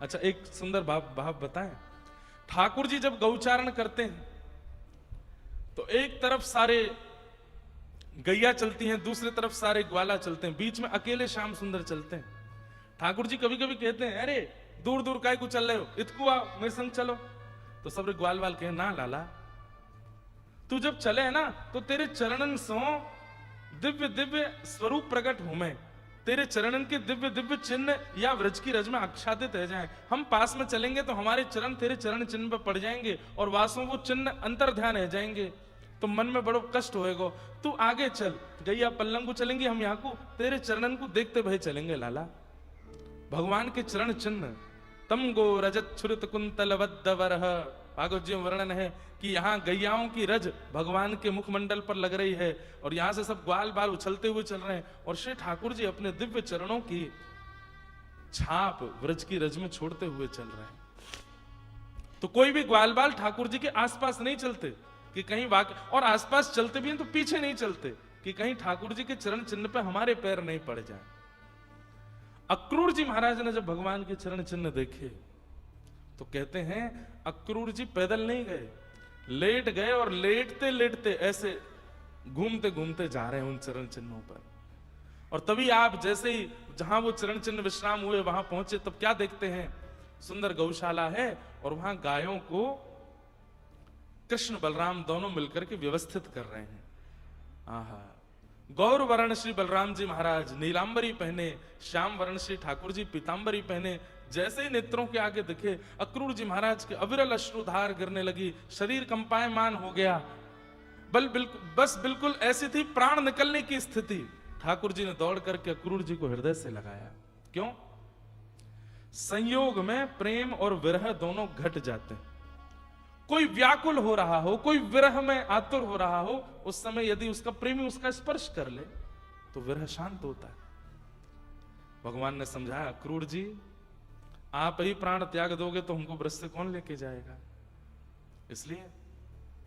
अच्छा, एक सुंदर भाव बताएं। ठाकुर जी जब गौचारण करते हैं तो एक तरफ सारे गैया चलती हैं, दूसरी तरफ सारे ग्वाला चलते हैं, बीच में अकेले श्याम सुंदर चलते हैं। ठाकुर जी कभी कभी कहते हैं, अरे दूर दूर काय को चल रहे हो, इतकू आओ मेरे संग चलो। तो सब ग्वाल वाल कहे, ना लाला, तू जब चले है ना तो तेरे चरणन सो दिव्य दिव्य स्वरूप प्रकट हो, मैं तेरे चरणन के दिव्य दिव्य चिन्ह या व्रज की रज में आच्छादित रह जाएं। हम पास में चलेंगे तो हमारे चरण तेरे चरण चिन्ह पर पड़ जाएंगे और वासों वो चिन्ह अंतर ध्यान रह जाएंगे, तो मन में बड़ो कष्ट होएगा। तू आगे चल, गैया पल्लंग को चलेंगे, हम यहाँ को तेरे चरणन को देखते भय चलेंगे लाला। भगवान के चरण चिन्ह तम गो रजत छुरित कुंतल वरह, भागवत जी में वर्णन है कि यहाँ गैयाओं की रज भगवान के मुखमंडल पर लग रही है और यहां से सब ग्वाल बाल उछलते हुए चल रहे हैं और श्री ठाकुर जी अपने दिव्य चरणों की छाप व्रज की रज में छोड़ते हुए चल रहे हैं। तो कोई भी ग्वाल बाल ठाकुर जी के आसपास नहीं चलते कि कहीं और आसपास चलते भी हैं तो पीछे नहीं चलते कि कहीं ठाकुर जी के चरण चिन्ह पे हमारे पैर नहीं पड़ जाए। अक्रूर जी महाराज ने जब भगवान के चरण चिन्ह देखे तो कहते हैं, अक्रूर जी पैदल नहीं गए, लेट गए और लेटते लेटते ऐसे घूमते घूमते जा रहे हैं उन चरण चिन्हों पर। और तभी आप जैसे ही जहां वो चरण चिन्ह विश्राम हुए वहां पहुंचे, तब क्या देखते हैं, सुंदर गौशाला है और वहां गायों को कृष्ण बलराम दोनों मिलकर के व्यवस्थित कर रहे हैं। आहा, गौर वर्ण श्री बलराम जी महाराज नीलांबरी पहने, श्याम वर्ण श्री ठाकुर जी पीतांबरी पहने। जैसे ही नेत्रों के आगे दिखे, अक्रूर जी महाराज के अविरल अश्रुधार गिरने लगी, शरीर कंपायमान हो गया। बस बिल्कुल ऐसी थी प्राण निकलने की स्थिति। ठाकुर जी ने दौड़ करके अक्रूर जी को हृदय से लगाया। क्यों? संयोग में प्रेम और विरह दोनों घट जाते हैं। कोई व्याकुल हो रहा हो, कोई विरह में आतुर हो रहा हो, उस समय यदि उसका प्रेमी उसका स्पर्श कर ले तो विरह शांत होता है। भगवान ने समझाया, अक्रूर जी आप ही प्राण त्याग दोगे तो हमको ब्रज से कौन लेके जाएगा, इसलिए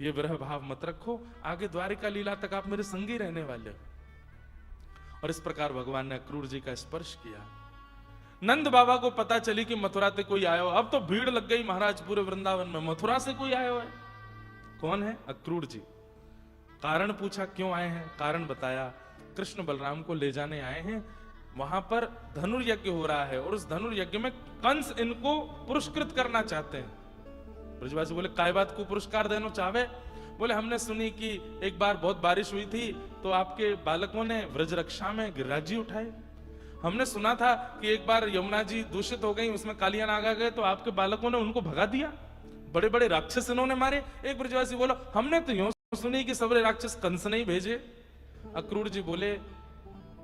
ये विरह भाव मत रखो, आगे द्वारिका लीला तक आप मेरे संगी रहने वाले हो। और इस प्रकार भगवान ने अक्रूर जी का स्पर्श किया। नंद बाबा को पता चली कि मथुरा से कोई आयो, अब तो भीड़ लग गई महाराज पूरे वृंदावन में, मथुरा से कोई आयो है। कौन है? अक्रूर जी। कारण पूछा, क्यों आए हैं? कारण बताया, कृष्ण बलराम को ले जाने आए हैं, वहां पर धनुर्यज्ञ हो रहा है और उस धनुर्यज्ञ में कंस इनको पुरस्कृत करना चाहते हैं। ब्रजवासी बोले, काय बात को पुरस्कार देना चाहे? बोले, हमने सुनी कि एक बार बहुत बारिश हुई थी तो आपके बालकों ने व्रज रक्षा में गिरिराज उठाए। हमने सुना था कि एक बार यमुना जी दूषित हो गई, उसमें कालिया नाग आ गए तो आपके बालकों ने उनको भगा दिया, बड़े बड़े राक्षस इन्होंने मारे। एक ब्रजवासी बोला, हमने तो यूं सुनी कि सबरे राक्षस कंस नहीं भेजे। अक्रूर जी बोले,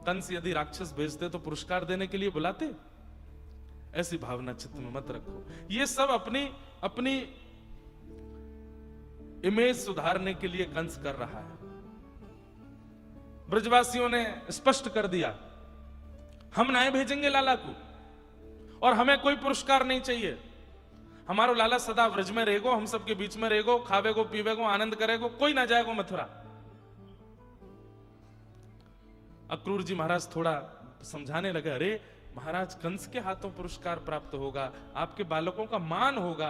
कंस यदि राक्षस भेजते तो पुरस्कार देने के लिए बुलाते? ऐसी भावना चित्त में मत रखो। ये सब अपनी अपनी इमेज सुधारने के लिए कंस कर रहा है। ब्रजवासियों ने स्पष्ट कर दिया, हम नहीं भेजेंगे लाला को और हमें कोई पुरस्कार नहीं चाहिए। हमारो लाला सदा व्रज में रहेगो, हम सबके बीच में रहेगो, खावेगो पीवेगो, आनंद करेगो, कोई ना जाएगो मथुरा। अक्रूर जी महाराज थोड़ा समझाने लगे, अरे महाराज कंस के हाथों पुरस्कार प्राप्त होगा, आपके बालकों का मान होगा,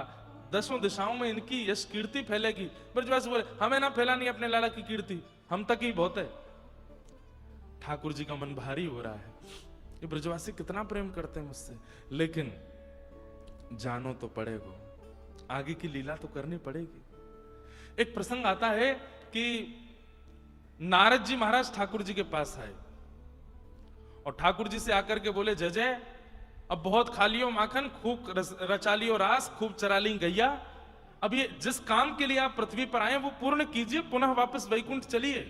दसों दिशाओं में इनकी यश कीर्ति फैलेगी। ब्रजवासी बोले, हमें ना फैलानी अपने लाला की कीर्ति, हम तक ही बहुत है। ठाकुर जी का मन भारी हो रहा है, ये ब्रजवासी कितना प्रेम करते हैं मुझसे, लेकिन जानो तो पड़ेगा, आगे की लीला तो करनी पड़ेगी। एक प्रसंग आता है कि नारद जी महाराज ठाकुर जी के पास आए और ठाकुर जी से आकर के बोले, जय जय, अब बहुत खा लियो माखन, खूब रचा लियो रास, खूब चरा ली गैया, अब ये जिस काम के लिए आप पृथ्वी पर आए वो पूर्ण कीजिए, पुनः वापस वैकुंठ चलिए।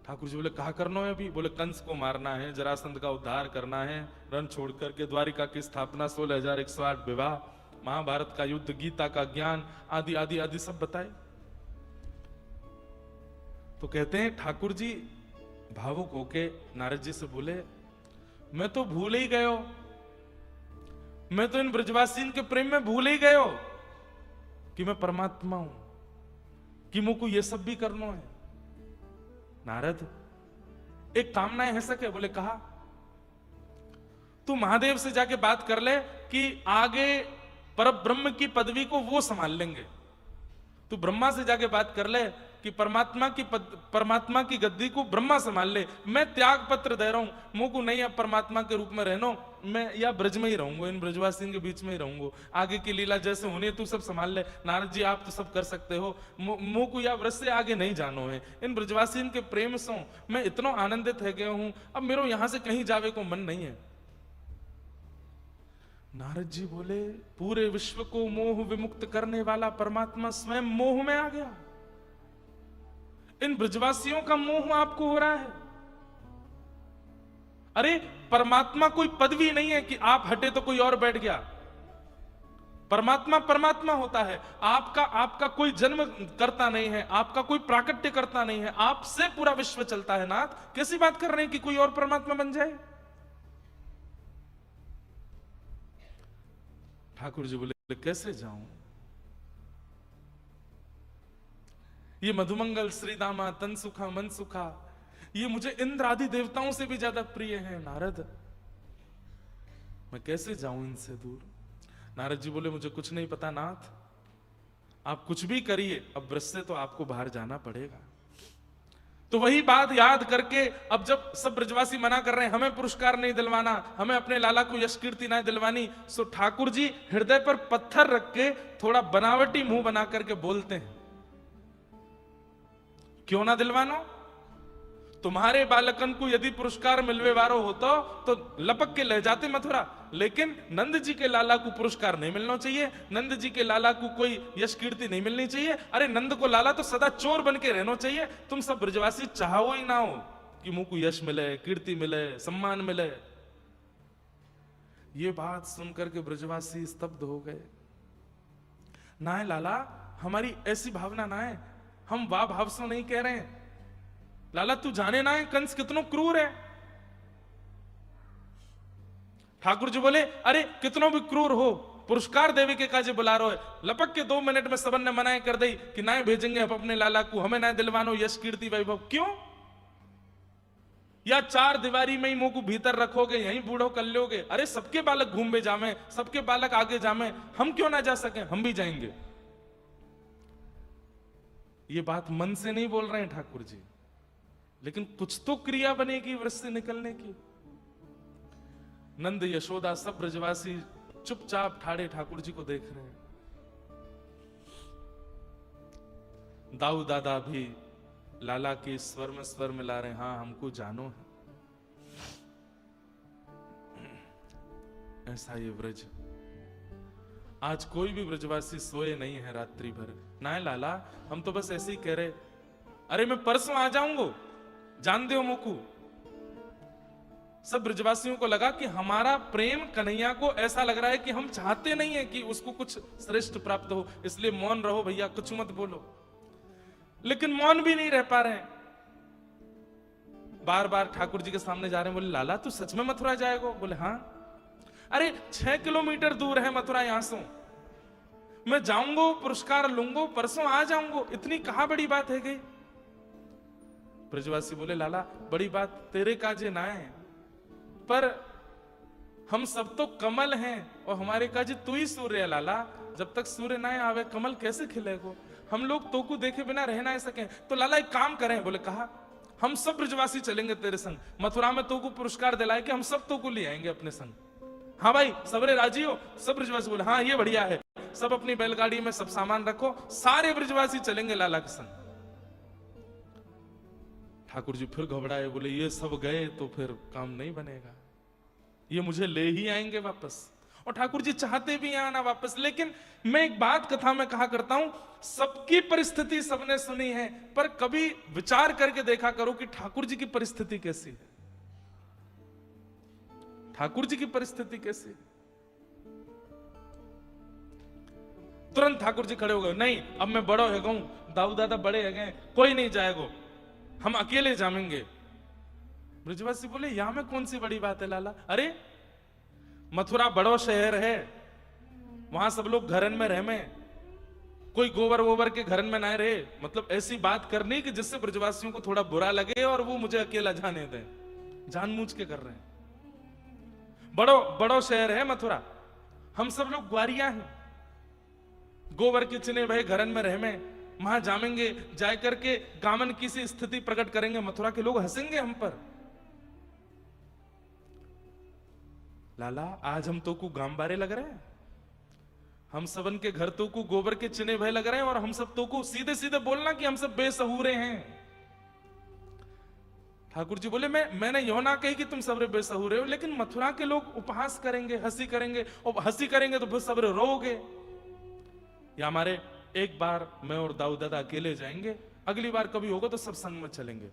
ठाकुर जी बोले, कहा करना है अभी? बोले, कंस को मारना है, जरासंध का उद्धार करना है, रण छोड़ करके द्वारिका की स्थापना, 16,108 विवाह, महाभारत का युद्ध, गीता का ज्ञान, आदि आदि आदि सब बताए। तो कहते हैं ठाकुर जी भावुक होके नारद जी से बोले, मैं तो भूल ही गयो, मैं तो इन ब्रजवासी के प्रेम में भूल ही गयो कि मैं परमात्मा हूं, कि मुझको ये सब भी करना है। नारद, एक कामना है सके? बोले, कहा? तू महादेव से जाके बात कर ले कि आगे परब्रह्म की पदवी को वो संभाल लेंगे। तू ब्रह्मा से जाके बात कर ले कि परमात्मा की गद्दी को ब्रह्मा संभाल ले। मैं त्याग पत्र दे रहा हूं, मुंह को नहीं अब परमात्मा के रूप में रहनो, मैं या ब्रज में ही रहूंगा, इन ब्रजवासियों के बीच में ही रहूंगा, आगे की लीला जैसे होनी है तू सब संभाल ले। नारद जी आप तो सब कर सकते हो, मुंह को या ब्रज से आगे नहीं जानो है। इन ब्रजवासियों के प्रेम से मैं इतना आनंदित है गया हूं, अब मेरे यहां से कहीं जावे को मन नहीं है। नारद जी बोले पूरे विश्व को मोह विमुक्त करने वाला परमात्मा स्वयं मोह में आ गया। इन ब्रजवासियों का मोह आपको हो रहा है। अरे परमात्मा कोई पदवी नहीं है कि आप हटे तो कोई और बैठ गया। परमात्मा परमात्मा होता है। आपका कोई जन्म करता नहीं है, आपका कोई प्राकट्य करता नहीं है, आपसे पूरा विश्व चलता है। नाथ कैसी बात कर रहे हैं कि कोई और परमात्मा बन जाए। ठाकुर जी बोले कैसे जाऊं, ये मधुमंगल श्रीदामा तन सुखा मन सुखा ये मुझे इंद्र आदि देवताओं से भी ज्यादा प्रिय है। नारद मैं कैसे जाऊं इनसे दूर। नारद जी बोले मुझे कुछ नहीं पता नाथ, आप कुछ भी करिए, अब ब्रज से तो आपको बाहर जाना पड़ेगा। तो वही बात याद करके अब जब सब ब्रजवासी मना कर रहे हैं हमें पुरस्कार नहीं दिलवाना, हमें अपने लाला को यश कीर्ति नहीं दिलवानी, सो ठाकुर जी हृदय पर पत्थर रख के थोड़ा बनावटी मुंह बना करके बोलते हैं क्यों ना दिलवानो, तुम्हारे बालकन को यदि पुरस्कार मिलवे वारो होता तो लपक के ले जाते मथुरा, लेकिन नंद जी के लाला को पुरस्कार नहीं मिलना चाहिए, नंद जी के लाला को कोई यश कीर्ति नहीं मिलनी चाहिए। अरे नंद को लाला तो सदा चोर बन के रहना चाहिए। तुम सब ब्रजवासी चाहो ही ना हो कि मुंह को यश मिले, कीर्ति मिले, सम्मान मिले। ये बात सुनकर के ब्रजवासी स्तब्ध हो गए। ना है लाला, हमारी ऐसी भावना ना है, हम वाह भाव से नहीं कह रहे हैं। लाला तू जाने ना है कंस कितनो क्रूर है। ठाकुर जी बोले अरे कितनो भी क्रूर हो, पुरस्कार देवे के काजे बुला रहे हो। लपक के 2 मिनट में सबन ने मनाए कर दी कि ना भेजेंगे हम अपने लाला को, हमें ना दिलवानो यश कीर्ति वैभव। क्यों? या 4 दीवारी में ही मुंह को भीतर रखोगे, यहीं बूढ़ो कर लोगे। अरे सबके बालक घूमे जामे, सबके बालक आगे जामे, हम क्यों ना जा सके, हम भी जाएंगे। ये बात मन से नहीं बोल रहे हैं ठाकुर जी, लेकिन कुछ तो क्रिया बनेगी व्रत से निकलने की। नंद यशोदा सब ब्रजवासी चुपचाप ठाड़े ठाकुर जी को देख रहे हैं। दाऊ दादा भी लाला के स्वर में स्वर मिला रहे हैं, हाँ हमको जानो है। ऐसा ये ब्रज, आज कोई भी ब्रजवासी सोए नहीं है रात्रि भर। ना है लाला, हम तो बस ऐसे ही कह रहे, अरे मैं परसों आ जाऊंगा, जान दो मुकू। सब ब्रजवासियों को लगा कि हमारा प्रेम कन्हैया को ऐसा लग रहा है कि हम चाहते नहीं है कि उसको कुछ श्रेष्ठ प्राप्त हो, इसलिए मौन रहो भैया, कुछ मत बोलो। लेकिन मौन भी नहीं रह पा रहे हैं, बार बार ठाकुर जी के सामने जा रहे हैं। बोले लाला तू सच में मथुरा जाएगा? बोले हाँ। अरे 6 किलोमीटर दूर है मथुरा यहां से, मैं जाऊंगा, पुरस्कार लूंगा, परसों आ जाऊंगा, इतनी कहां बड़ी बात है गई। ब्रजवासी बोले लाला बड़ी बात तेरे काजे ना है, पर हम सब तो कमल हैं और हमारे काजे तू ही सूर्य है लाला। जब तक सूर्य ना आवे कमल कैसे खिलेगो? हम लोग तो को देखे बिना रह ना सके। तो लाला एक काम करें। बोले कहा हम सब ब्रजवासी चलेंगे तेरे संग, मथुरा में तो को पुरस्कार दिलाए कि हम सब तो को ले आएंगे अपने संग। हाँ भाई सबरे राजी हो? सब ब्रजवासी बोले हाँ ये बढ़िया है, सब अपनी बैलगाड़ी में सब सामान रखो, सारे ब्रजवासी चलेंगे लाला के संग। ठाकुर जी फिर घबराए, बोले ये सब गए तो फिर काम नहीं बनेगा, ये मुझे ले ही आएंगे वापस। और ठाकुर जी चाहते भी आना वापस, लेकिन मैं एक बात कथा में कहा करता हूं, सबकी परिस्थिति सबने सुनी है, पर कभी विचार करके देखा करो कि ठाकुर जी की परिस्थिति कैसी है। ठाकुर जी की परिस्थिति कैसी? तुरंत ठाकुर जी खड़े हो गए, नहीं अब मैं बड़ो है गऊ, दाऊ दादा बड़े है गए, कोई नहीं जाएगा, हम अकेले जाएंगे। ब्रजवासी बोले यहां में कौन सी बड़ी बात है लाला? अरे मथुरा बड़ो शहर है, वहां सब लोग घरन में रह में, कोई गोबर वोबर के घरन में ना रहे। मतलब ऐसी बात करनी कि जिससे ब्रजवासियों को थोड़ा बुरा लगे और वो मुझे अकेला जाने दें, जानबूझ के कर रहे हैं। बड़ो बड़ो शहर है मथुरा, हम सब लोग ग्वारिया हैं, गोबर के चिने भय घरन में रहमे, वहां जामेंगे, जाय करके गामन की सी स्थिति प्रकट करेंगे, मथुरा के लोग हंसेंगे हम पर। लाला आज हम तो को गांव बारे लग रहे हैं, हम सबन के घर तो को गोबर के चिने भय लग रहे हैं, और हम सब तो को सीधे सीधे बोलना कि हम सब बेसहूरे हैं। ठाकुर जी बोले मैंने यो ना कही कि तुम सबरे बेसहूरे हो, लेकिन मथुरा के लोग उपहास करेंगे, हंसी करेंगे, और हंसी करेंगे तो फिर सबरे रोगे। या हमारे एक बार मैं और दाऊ दादा अकेले जाएंगे, अगली बार कभी होगा तो सब संग में चलेंगे,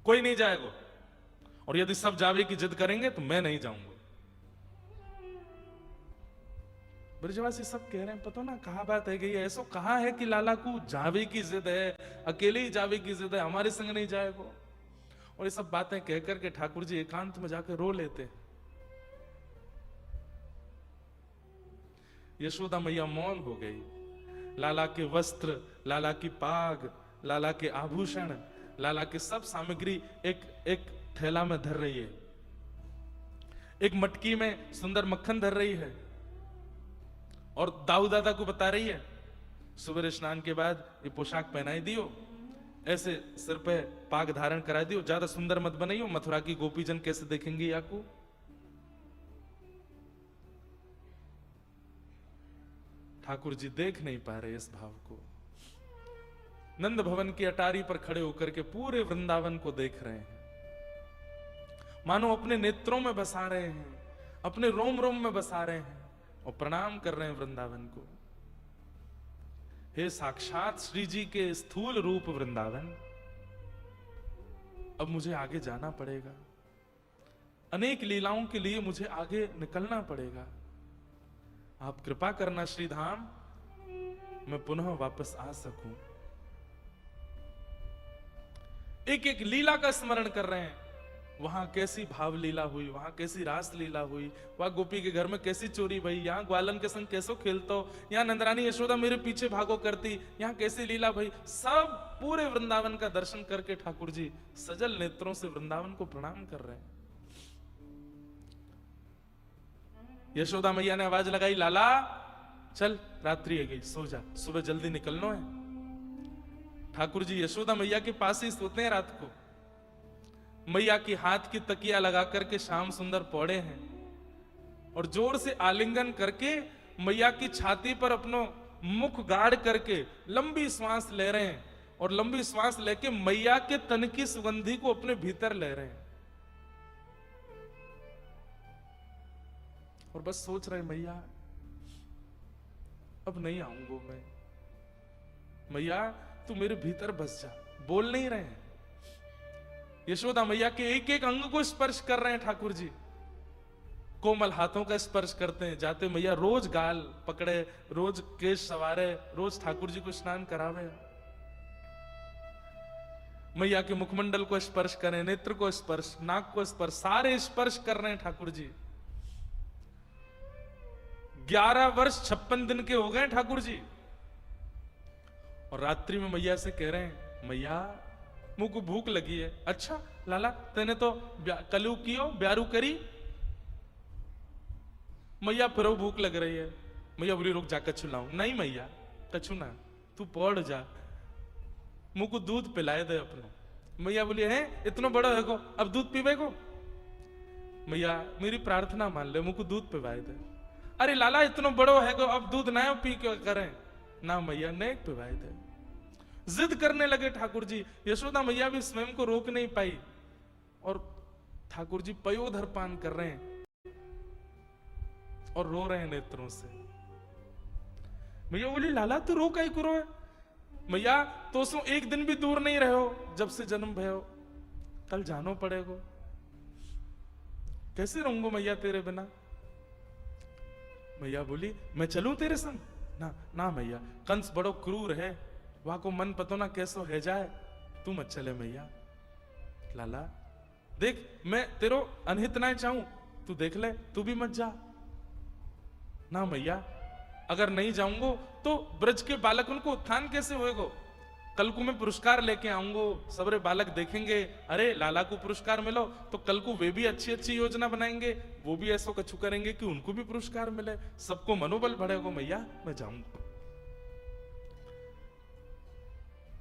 कोई नहीं जाएगा, और यदि सब जावे की जिद करेंगे तो मैं नहीं जाऊंगा। ब्रजवासी सब कह रहे हैं, पता ना कहा बात है गई, ऐसा कहा है कि लाला को जावे की जिद है, अकेले ही जावे की जिद है, हमारे संग नहीं जाएगा। और ये सब बातें कह करके ठाकुर जी एकांत में जाकर रो लेते। यशोदा मैया मौन हो गई, लाला के वस्त्र, लाला की पाग, लाला के आभूषण, लाला के सब सामग्री एक थैला में धर रही है, एक मटकी में सुंदर मक्खन धर रही है, और दाऊ दादा को बता रही है सुबह स्नान के बाद ये पोशाक पहनाई दियो, ऐसे सिर पे पाग धारण करा दियो, ज्यादा सुंदर मत बनाइयो, मथुरा की गोपीजन कैसे देखेंगे याकू। ठाकुर जी देख नहीं पा रहे इस भाव को, नंद भवन की अटारी पर खड़े होकर के पूरे वृंदावन को देख रहे हैं, मानो अपने नेत्रों में बसा रहे हैं, अपने रोम रोम में बसा रहे हैं, और प्रणाम कर रहे हैं वृंदावन को। हे साक्षात श्री जी के स्थूल रूप वृंदावन, अब मुझे आगे जाना पड़ेगा, अनेक लीलाओं के लिए मुझे आगे निकलना पड़ेगा, आप कृपा करना श्रीधाम, मैं पुनः वापस आ सकूं। एक एक लीला का स्मरण कर रहे हैं, वहां कैसी भाव लीला हुई, वहां कैसी रास लीला हुई, वहां गोपी के घर में कैसी चोरी भई, यहाँ ग्वालन के संग कैसो खेलतो, यहाँ नंदरानी यशोदा मेरे पीछे भागो करती, यहाँ कैसी लीला भई, सब पूरे वृंदावन का दर्शन करके ठाकुर जी सजल नेत्रों से वृंदावन को प्रणाम कर रहे हैं। यशोदा मैया ने आवाज लगाई, लाला चल रात्रि है गई, सो जा, सुबह जल्दी निकलना है। ठाकुर जी यशोदा मैया के पास ही सोते हैं रात को, मैया की हाथ की तकिया लगा करके श्याम सुंदर पौड़े हैं, और जोर से आलिंगन करके मैया की छाती पर अपनो मुख गाड़ करके लंबी श्वास ले रहे हैं, और लंबी श्वास लेके मैया के तन की सुगंधी को अपने भीतर ले रहे हैं, और बस सोच रहे मैया अब नहीं आऊंगा मैं, मैया तू मेरे भीतर बस जा। बोल नहीं रहे हैं, यशोदा मैया के एक एक अंग को स्पर्श कर रहे हैं ठाकुर जी, कोमल हाथों का स्पर्श करते हैं, जाते मैया रोज गाल पकड़े, रोज केश सवारे, रोज ठाकुर जी को स्नान करावे, मैया के मुखमंडल को स्पर्श करें, नेत्र को स्पर्श, नाक को स्पर्श, सारे स्पर्श कर रहे हैं ठाकुर जी। 11 वर्ष 56 दिन के हो गए ठाकुर जी, और रात्रि में मैया से कह रहे हैं, मैया मुझ को भूख लगी है। अच्छा लाला तेने तो कलू कियो ब्यारू करी, मैया फिर भूख लग रही है, मैया बोली रुक जा कछु लाऊं, नहीं मैया कछु ना, तू पौड़ जा, मुझ को दूध पिलाए दे अपनो। मैया बोली है इतना बड़ा है को अब दूध पीवे को, मैया मेरी प्रार्थना मान ले, मुझ को दूध पिवाए दे। अरे लाला इतना बड़ो है को अब दूध ना पी क्यों करें, ना मैया नहीं पिवाए दे। जिद करने लगे ठाकुर जी, यशोदा मैया भी स्वयं को रोक नहीं पाई, और ठाकुर जी पयोधर पान कर रहे हैं और रो रहे हैं नेत्रों से। मैया बोली लाला तू रो कहीं करो है, मैया तो सो एक दिन भी दूर नहीं रहो, जब से जन्म भयो, कल जानो पड़ेगा, कैसे रहूंगा मैया तेरे बिना। मैया बोली मैं चलूं तेरे संग, ना ना मैया कंस बड़ो क्रूर है, वहां को मन पतो ना कैसो है जाए, तू मत चले मैया। लाला देख मैं तेरो अनहित ना चाहूं, तू देख ले तू भी मत जा। ना मैया अगर नहीं जाऊंगो तो ब्रज के बालकन को उत्थान कैसे होएगो, कल को मैं पुरस्कार लेके आऊंगा, सबरे बालक देखेंगे अरे लाला को पुरस्कार मिलो, तो कल को वे भी अच्छी अच्छी योजना बनाएंगे, वो भी ऐसा कछु करेंगे कि उनको भी पुरस्कार मिले, सबको मनोबल बढ़ेगा। मैया मैं जाऊंगा।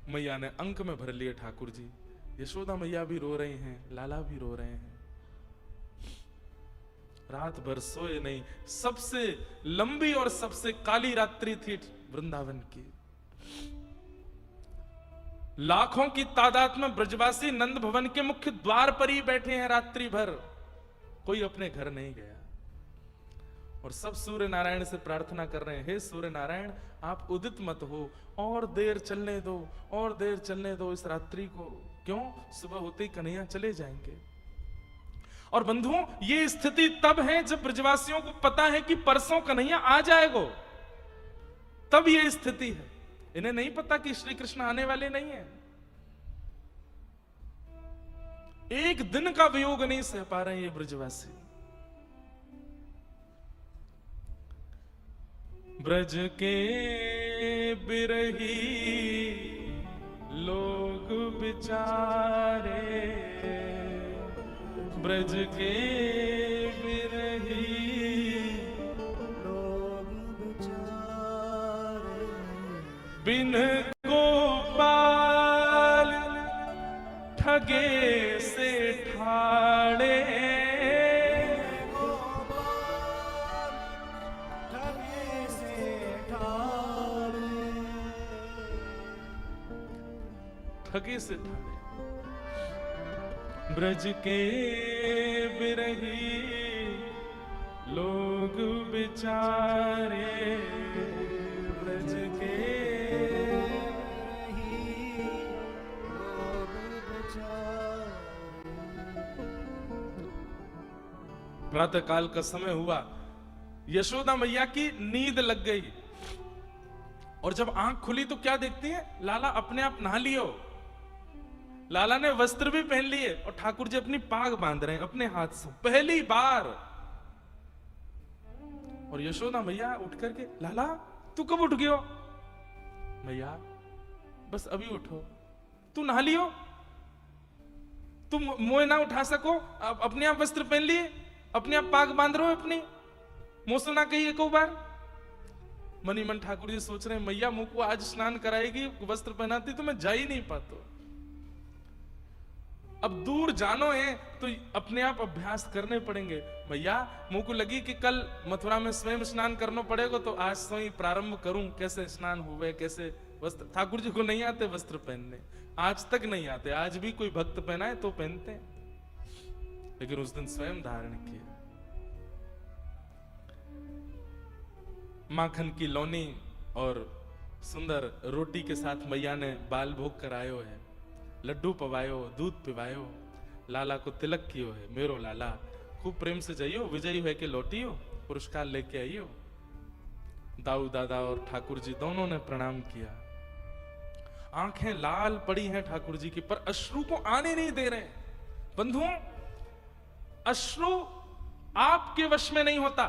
मैया ने अंक में भर लिए ठाकुर जी। यशोदा मैया भी रो रही हैं, लाला भी रो रहे हैं। रात भर सोए नहीं। सबसे लंबी और सबसे काली रात्रि थी वृंदावन की। लाखों की तादाद में ब्रजवासी नंद भवन के मुख्य द्वार पर ही बैठे हैं रात्रि भर, कोई अपने घर नहीं गया। और सब सूर्य नारायण से प्रार्थना कर रहे हैं, हे सूर्य नारायण आप उदित मत हो, और देर चलने दो, और देर चलने दो इस रात्रि को। क्यों? सुबह होते ही कन्हैया चले जाएंगे। और बंधुओं, ये स्थिति तब है जब ब्रजवासियों को पता है कि परसों कन्हैया आ जाएगा, तब ये स्थिति है। इन्हें नहीं पता कि श्री कृष्ण आने वाले नहीं है। एक दिन का वियोग नहीं सह पा रहे ये ब्रजवासी। ब्रज के बिरही लोग बिचारे, ब्रज के बिरही लोग बिचारे, बिन गोपाल ठगे से ठाड़े, ठगे से ठाड़े। ब्रज के बिरही लोग बिचारे, ब्रज के बिरही लोग बिचारे। प्रातः काल का समय हुआ, यशोदा मैया की नींद लग गई, और जब आंख खुली तो क्या देखती है? लाला अपने आप नहा लियो। लाला ने वस्त्र भी पहन लिए और ठाकुर जी अपनी पाग बांध रहे हैं अपने हाथ से पहली बार। और यशोदा मैया उठ करके, लाला तू कब उठ गयो? मैया बस अभी उठो। तू नहा लियो? तुम मोए ना उठा सको? अपने आप वस्त्र पहन लिए, अपने आप पाग बांध रहे हो अपनी, मोसो ना कही एक बार। मनी मन ठाकुर जी सोच रहे हैं मैया मुंह को आज स्नान कराएगी, वस्त्र पहनाती तो मैं जा ही नहीं पाता। अब दूर जानो है तो अपने आप अभ्यास करने पड़ेंगे। भैया मुंह को लगी कि कल मथुरा में स्वयं स्नान करना पड़ेगा, तो आज से ही प्रारंभ करूं कैसे स्नान हुए, कैसे वस्त्र। ठाकुर जी को नहीं आते वस्त्र पहनने, आज तक नहीं आते। आज भी कोई भक्त पहनाए तो पहनते हैं, लेकिन उस दिन स्वयं धारण किए। माखन की लौनी और सुंदर रोटी के साथ मैया ने बाल भोग करायो है, लड्डू पवायो, दूध पिवायो, लाला को तिलक कियो है। मेरो लाला खूब प्रेम से जाइयो, विजयी है के लौटियो, पुरस्कार लेके आइयो। दाऊ दादा और ठाकुर जी दोनों ने प्रणाम किया। आंखें लाल पड़ी हैं ठाकुर जी की, पर अश्रु को आने नहीं दे रहे। बंधुओं, अश्रु आपके वश में नहीं होता।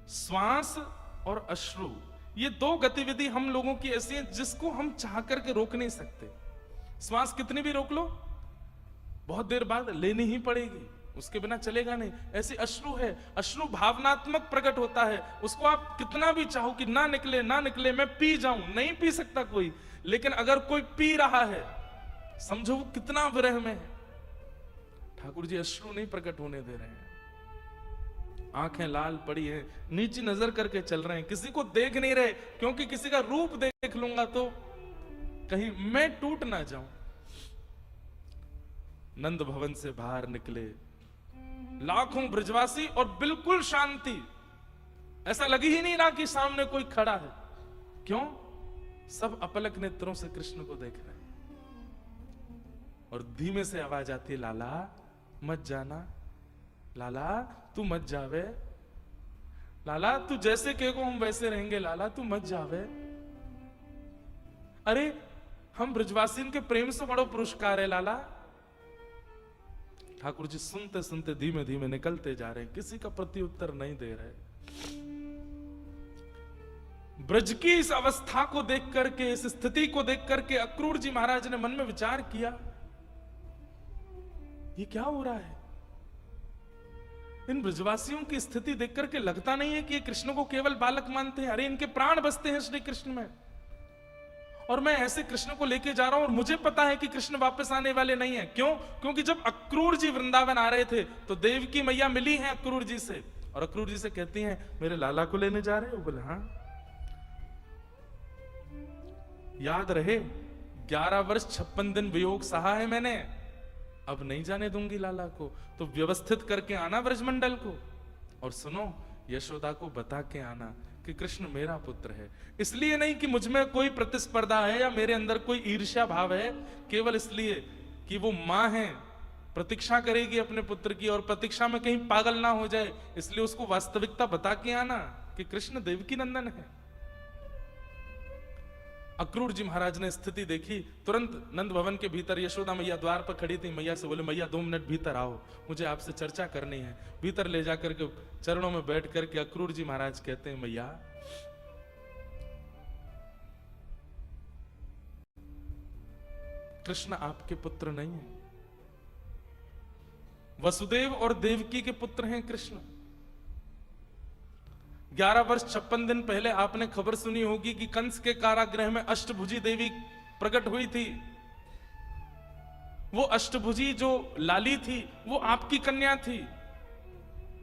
श्वास और अश्रु, ये दो गतिविधि हम लोगों की ऐसी है जिसको हम चाह करके रोक नहीं सकते। श्वास कितनी भी रोक लो, बहुत देर बाद लेनी ही पड़ेगी, उसके बिना चलेगा नहीं। ऐसे अश्रु है, अश्रु भावनात्मक प्रकट होता है, उसको आप कितना भी चाहो कि ना निकले ना निकले, मैं पी जाऊं, नहीं पी सकता कोई। लेकिन अगर कोई पी रहा है, समझो वो कितना विरह में है। ठाकुर जी अश्रु नहीं प्रकट होने दे रहे हैं। आंखें लाल पड़ी है, नीचे नजर करके चल रहे हैं, किसी को देख नहीं रहे, क्योंकि किसी का रूप देख लूंगा तो कहीं मैं टूट ना जाऊं। नंद भवन से बाहर निकले लाखों ब्रजवासी और बिल्कुल शांति, ऐसा लगी ही नहीं रहा कि सामने कोई खड़ा है। क्यों? सब अपलक नेत्रों से कृष्ण को देख रहे हैं। और धीमे से आवाज आती है, लाला मत जाना, लाला तू मत जावे, लाला तू जैसे कहो हम वैसे रहेंगे, लाला तू मत जावे। अरे हम ब्रजवासी के प्रेम से बड़ो पुरस्कार है लाला। ठाकुर जी सुनते सुनते धीमे धीमे निकलते जा रहे हैं, किसी का प्रत्युत्तर नहीं दे रहे। ब्रज की इस अवस्था को देख करके, इस स्थिति को देख करके अक्रूर जी महाराज ने मन में विचार किया, ये क्या हो रहा है? इन ब्रजवासियों की स्थिति देख करके लगता नहीं है कि ये कृष्ण को केवल बालक मानते हैं। अरे इनके प्राण बसते हैं श्री कृष्ण में, और मैं ऐसे कृष्ण को लेके जा रहा हूं और मुझे पता है कि कृष्ण वापस आने वाले नहीं है। क्यों? क्योंकि जब अक्रूर जी वृंदावन आ रहे थे तो देवकी मैया मिली हैं अक्रूर जी से, और अक्रूर जी से कहती हैं मेरे लाला को लेने जा रहे हो? बोले हाँ। याद रहे 11 वर्ष 56 दिन वियोग सहा है मैंने, अब नहीं जाने दूंगी लाला को, तो व्यवस्थित करके आना ब्रजमंडल को, और सुनो यशोदा को बता के आना कि कृष्ण मेरा पुत्र है। इसलिए नहीं कि मुझ में कोई प्रतिस्पर्धा है या मेरे अंदर कोई ईर्ष्या भाव है, केवल इसलिए कि वो मां है, प्रतीक्षा करेगी अपने पुत्र की, और प्रतीक्षा में कहीं पागल ना हो जाए, इसलिए उसको वास्तविकता बता के आना कि कृष्ण देवकी नंदन है। अक्रूर जी महाराज ने स्थिति देखी, तुरंत नंद भवन के भीतर यशोदा मैया द्वार पर खड़ी थी, मैया से बोले मैया 2 मिनट भीतर आओ, मुझे आपसे चर्चा करनी है। भीतर ले जाकर के चरणों में बैठ करके अक्रूर जी महाराज कहते हैं मैया कृष्ण आपके पुत्र नहीं है, वसुदेव और देवकी के पुत्र हैं कृष्ण। 11 वर्ष 56 दिन पहले आपने खबर सुनी होगी कि कंस के कारागृह में अष्टभुजी देवी प्रकट हुई थी। वो अष्टभुजी जो लाली थी वो आपकी कन्या थी।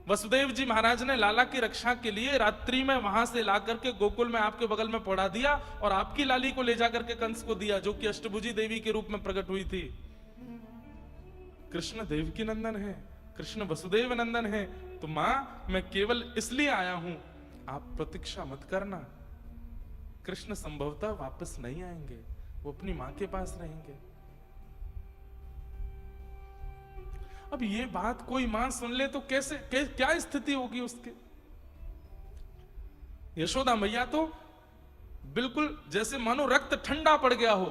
वसुदेव जी महाराज ने लाला की रक्षा के लिए रात्रि में वहां से ला करके गोकुल में आपके बगल में पड़ा दिया और आपकी लाली को ले जाकर के कंस को दिया, जो कि अष्टभुजी देवी के रूप में प्रकट हुई थी। कृष्ण देवकी नंदन है, कृष्ण वसुदेव नंदन है। तो मां मैं केवल इसलिए आया हूं, आप प्रतीक्षा मत करना, कृष्ण संभवतः वापस नहीं आएंगे, वो अपनी मां के पास रहेंगे। अब ये बात कोई मां सुन ले तो कैसे क्या स्थिति होगी उसके? यशोदा मैया तो बिल्कुल जैसे मानो रक्त ठंडा पड़ गया हो।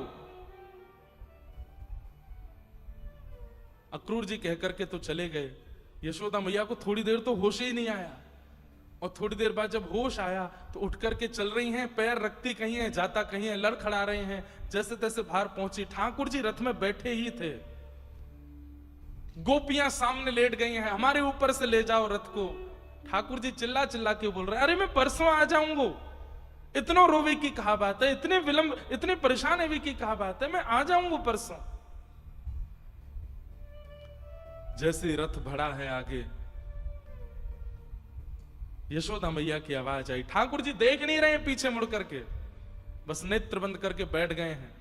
अक्रूर जी कहकर के तो चले गए, यशोदा मैया को थोड़ी देर तो होश ही नहीं आया, और थोड़ी देर बाद जब होश आया तो उठ करके चल रही हैं, पैर रखती कहीं है जाता कहीं है, लड़खड़ा रहे हैं, जैसे तैसे बाहर पहुंची। ठाकुर जी रथ में बैठे ही थे, गोपियां सामने लेट गई हैं, हमारे ऊपर से ले जाओ रथ को। ठाकुर जी चिल्ला चिल्ला के बोल रहे हैं अरे मैं परसों आ जाऊंगा, इतना रोवे की कहा बात है, इतने विलंब इतने परेशान है की कहा बात है, मैं आ जाऊंगा परसों। जैसे रथ बढ़ा है आगे, यशोदा मैया की आवाज आई। ठाकुर जी देख नहीं रहे पीछे मुड़ करके, बस नेत्र बंद करके बैठ गए हैं।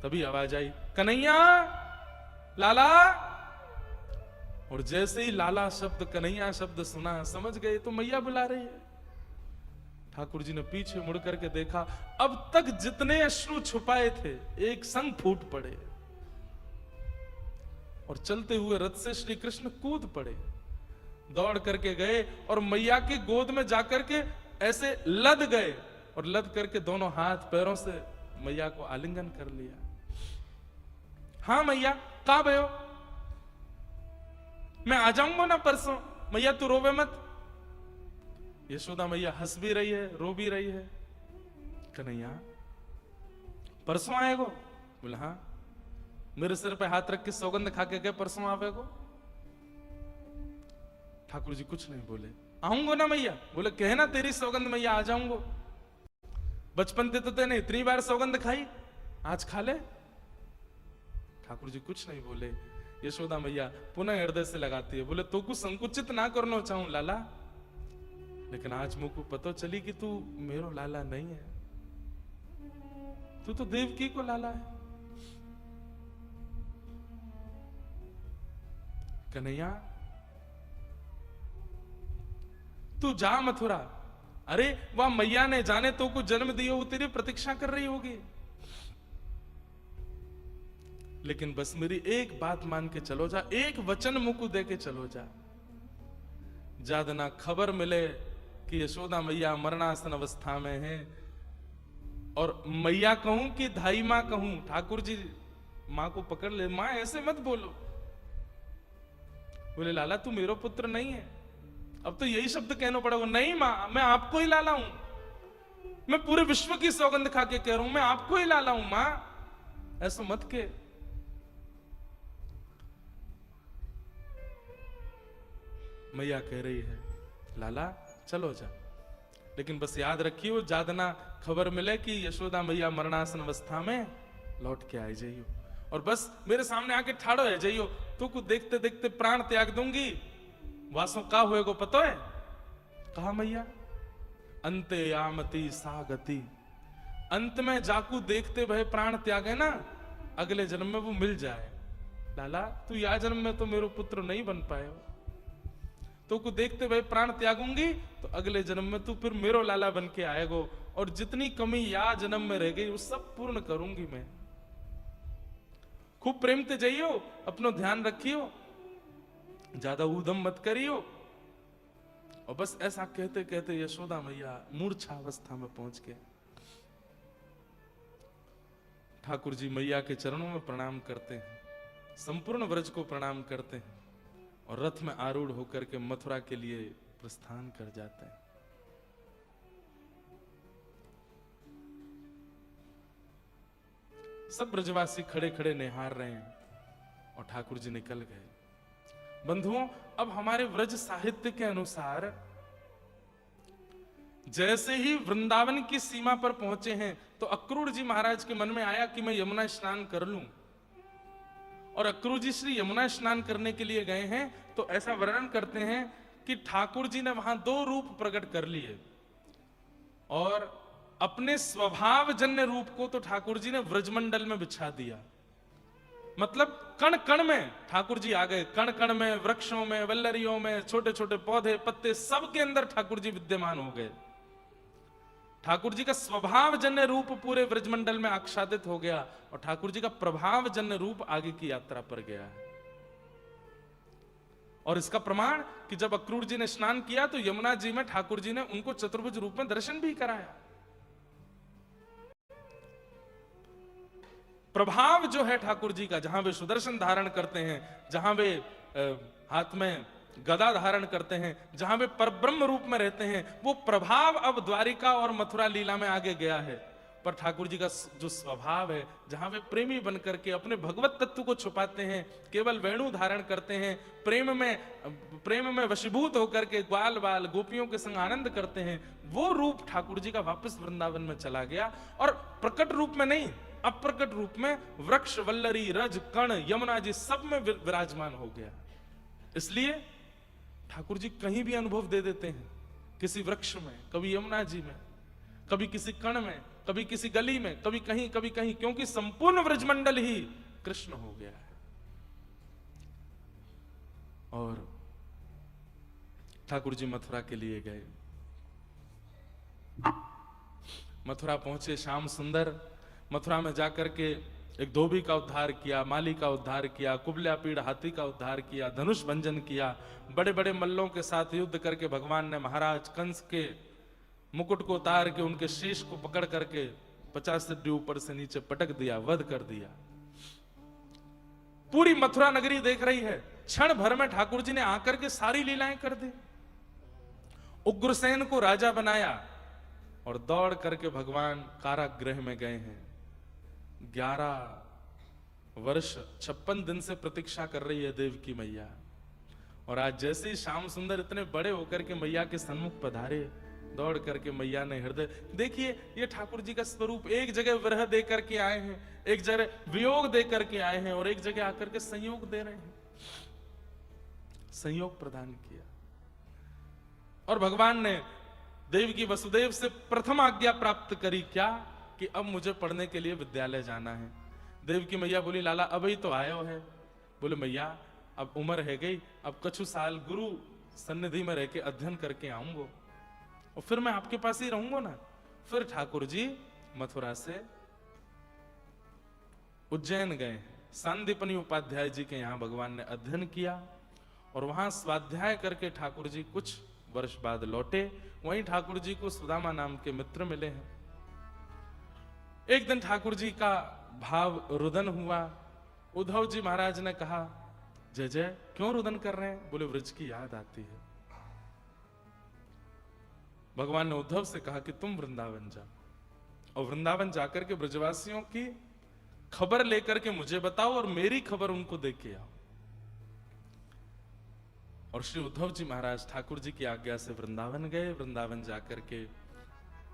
तभी आवाज आई कन्हैया लाला, और जैसे ही लाला शब्द कन्हैया शब्द सुना समझ गए तो मैया बुला रही है। ठाकुर जी ने पीछे मुड़ करके देखा, अब तक जितने अश्रु छुपाए थे एक संग फूट पड़े, और चलते हुए रथ से श्री कृष्ण कूद पड़े, दौड़ करके गए और मैया की गोद में जाकर के ऐसे लद गए, और लद करके दोनों हाथ पैरों से मैया को आलिंगन कर लिया। हाँ मैया कहां भयो, मैं आ जाऊंगा ना परसों, मैया तू रोवे मत। यशोदा मैया हंस भी रही है रो भी रही है। कन्हैया परसों आएगो? बोला हाँ। मेरे सिर पे हाथ रख के सौगंध खा के गए परसों आवेगो? ठाकुर जी कुछ नहीं बोले। आऊंगो ना मैया? बोले कहना तेरी सौगंध मैया आ जाऊंगो। बचपन ते तो तेने इतनी बार सौगंध खाई, आज खा ले। ठाकुर जी कुछ नहीं बोले। यशोदा मैया पुनः हृदय से लगाती है, बोले तो कुछ संकुचित ना करना चाहूं लाला, लेकिन आज मुझको पता चली कि तू मेरो लाला नहीं है, तू तो देवकी को लाला है। कन्हैया तू जा मथुरा, अरे वह मैया ने जाने तो कुछ जन्म दियो, वो तेरी प्रतीक्षा कर रही होगी, लेकिन बस मेरी एक बात मान के चलो जा, एक वचन मुझको दे के चलो जा। ज्यादा ना खबर मिले कि यशोदा मैया मरणासन अवस्था में है, और मैया कहूं कि धाई मां कहूं, ठाकुर जी मां को पकड़ ले, मां ऐसे मत बोलो। बोले लाला तू मेरा पुत्र नहीं है, अब तो यही शब्द कहना पड़ेगा। नहीं मां मैं आपको ही लाला हूं, मैं पूरे विश्व की सौगंध खा के कह रहा हूं, मैं आपको ही लाला हूं मां, ऐसा मत के। मैया कह रही है लाला चलो जा, लेकिन बस याद रखियो ज्यादा ना खबर मिले कि यशोदा मैया मरणासन अवस्था में लौट के आई जाइयो, और बस मेरे सामने आके ठाड़ो है जाइयो, तू को देखते देखते प्राण त्याग दूंगी। वासों का हुए को पतो है? कहा मैया अंते यामती सागति, अंत में जाकू देखते भय प्राण त्यागे ना, अगले जन्म में वो मिल जाए। लाला तू या जन्म में तो मेरे पुत्र नहीं बन पाए, तो को देखते भय प्राण त्यागूंगी तो अगले जन्म में तू फिर मेरो लाला बन के आएगो, और जितनी कमी या जन्म में रह गई वो सब पूर्ण करूंगी मैं। खूब प्रेम ते जाइयो, अपनो ध्यान रखियो, ज्यादा ऊधम मत करियो। और बस ऐसा कहते कहते यशोदा मैया मूर्छा अवस्था में पहुंच गए। ठाकुर जी मैया के चरणों में प्रणाम करते हैं, संपूर्ण व्रज को प्रणाम करते हैं, और रथ में आरूढ़ होकर के मथुरा के लिए प्रस्थान कर जाते हैं। सब ब्रजवासी खड़े खड़े निहार रहे हैं और ठाकुर जी निकल गए। बंधुओं, अब हमारे व्रज साहित्य के अनुसार जैसे ही वृंदावन की सीमा पर पहुंचे हैं तो अक्रूर जी महाराज के मन में आया कि मैं यमुना स्नान कर लूं, और अक्रूर जी श्री यमुना स्नान करने के लिए गए हैं। तो ऐसा वर्णन करते हैं कि ठाकुर जी ने वहां दो रूप प्रकट कर लिए, और अपने स्वभाव जन्य रूप को तो ठाकुर जी ने व्रजमंडल में बिछा दिया। मतलब कण कण में ठाकुर जी आ गए, कण कण में, वृक्षों में, वल्लरियों में, छोटे छोटे पौधे पत्ते सब के अंदर ठाकुर जी विद्यमान हो गए। ठाकुर जी का स्वभाव जन्य रूप पूरे व्रजमंडल में आच्छादित हो गया, और ठाकुर जी का प्रभाव जन्य रूप आगे की यात्रा पर गया है। और इसका प्रमाण कि जब अक्रूर जी ने स्नान किया तो यमुना जी में ठाकुर जी ने उनको चतुर्भुज रूप में दर्शन भी कराया। प्रभाव जो है ठाकुर जी का, जहां वे सुदर्शन धारण करते हैं, जहां वे हाथ में गदा धारण करते हैं, जहां वे परब्रह्म रूप में रहते हैं, वो प्रभाव अब द्वारिका और मथुरा लीला में आगे गया है। पर ठाकुर जी का जो स्वभाव है, जहां वे प्रेमी बनकर के अपने भगवत तत्व को छुपाते हैं, केवल वेणु धारण करते हैं, प्रेम में वशीभूत होकर के ग्वाल बाल गोपियों के संग आनंद करते हैं, वो रूप ठाकुर जी का वापस वृंदावन में चला गया। और प्रकट रूप में नहीं, अप्रकट रूप में वृक्ष, वल्लरी, रज, कण, यमुना जी सब में विराजमान हो गया। इसलिए ठाकुर जी कहीं भी अनुभव दे देते हैं, किसी वृक्ष में, कभी यमुना जी में, कभी किसी कण में, कभी किसी गली में, कभी कहीं, क्योंकि संपूर्ण व्रजमंडल ही कृष्ण हो गया है। और ठाकुर जी मथुरा के लिए गए। मथुरा पहुंचे श्याम सुंदर। मथुरा में जाकर के एक धोबी का उद्धार किया, माली का उद्धार किया, कुबल्या पीड़ हाथी का उद्धार किया, धनुष भंजन किया, बड़े बड़े मल्लों के साथ युद्ध करके भगवान ने महाराज कंस के मुकुट को उतार के उनके शीश को पकड़ करके 50 सिद्धि ऊपर से नीचे पटक दिया, वध कर दिया। पूरी मथुरा नगरी देख रही है। क्षण भर में ठाकुर जी ने आकर के सारी लीलाएं कर दी। उग्रसेन को राजा बनाया और दौड़ करके भगवान कारागृह में गए हैं। 11 वर्ष 56 दिन से प्रतीक्षा कर रही है देव की मैया, और आज जैसे ही श्याम सुंदर इतने बड़े होकर के मैया के सन्मुख पधारे, दौड़ करके मैया ने हृदय, देखिए ये ठाकुर जी का स्वरूप, एक जगह विरह दे करके आए हैं, एक जगह वियोग दे करके आए हैं, और एक जगह आकर के संयोग दे रहे हैं। संयोग प्रदान किया। और भगवान ने देव की वसुदेव से प्रथम आज्ञा प्राप्त करी, क्या कि अब मुझे पढ़ने के लिए विद्यालय जाना है। देव की मैया बोली लाला अब ही तो आयो है। बोले मैया अब उम्र है गई, अब कछु साल गुरु सन्निधि में रह के अध्ययन करके आऊंगा और फिर मैं आपके पास ही रहूंगा ना। फिर ठाकुर जी मथुरा से उज्जैन गए। सांदीपनि उपाध्याय जी के यहाँ भगवान ने अध्ययन किया, और वहां स्वाध्याय करके ठाकुर जी कुछ वर्ष बाद लौटे। वहीं ठाकुर जी को सुदामा नाम के मित्र मिले हैं। एक दिन ठाकुर जी का भाव रुदन हुआ। उद्धव जी महाराज ने कहा जय जय क्यों रुदन कर रहे हैं? बोले व्रज की याद आती है। भगवान ने उद्धव से कहा कि तुम वृंदावन जाओ। और वृंदावन जाकर के ब्रजवासियों की खबर लेकर के मुझे बताओ और मेरी खबर उनको दे के आओ। और श्री उद्धव जी महाराज ठाकुर जी की आज्ञा से वृंदावन गए। वृंदावन जाकर के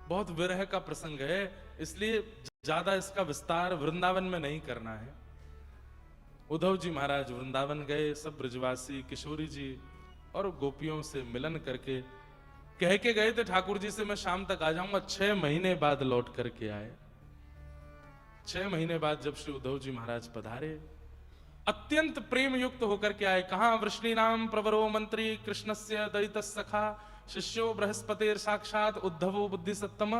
बहुत विरह का प्रसंग है, इसलिए ज्यादा इसका विस्तार वृंदावन में नहीं करना है। उद्धव जी महाराज वृंदावन गए, सब ब्रजवासी किशोरी जी और गोपियों से मिलन करके कह के गए थे ठाकुर जी से मैं शाम तक आ जाऊंगा। 6 महीने बाद लौट करके आए। 6 महीने बाद जब श्री उद्धव जी महाराज पधारे, अत्यंत प्रेम युक्त होकर के आए। कहां वृष्णि नाम प्रवरो मंत्री कृष्णस्य दयित सखा शिष्यो बृहस्पतिर साक्षात उद्धवो बुद्धि सत्तम।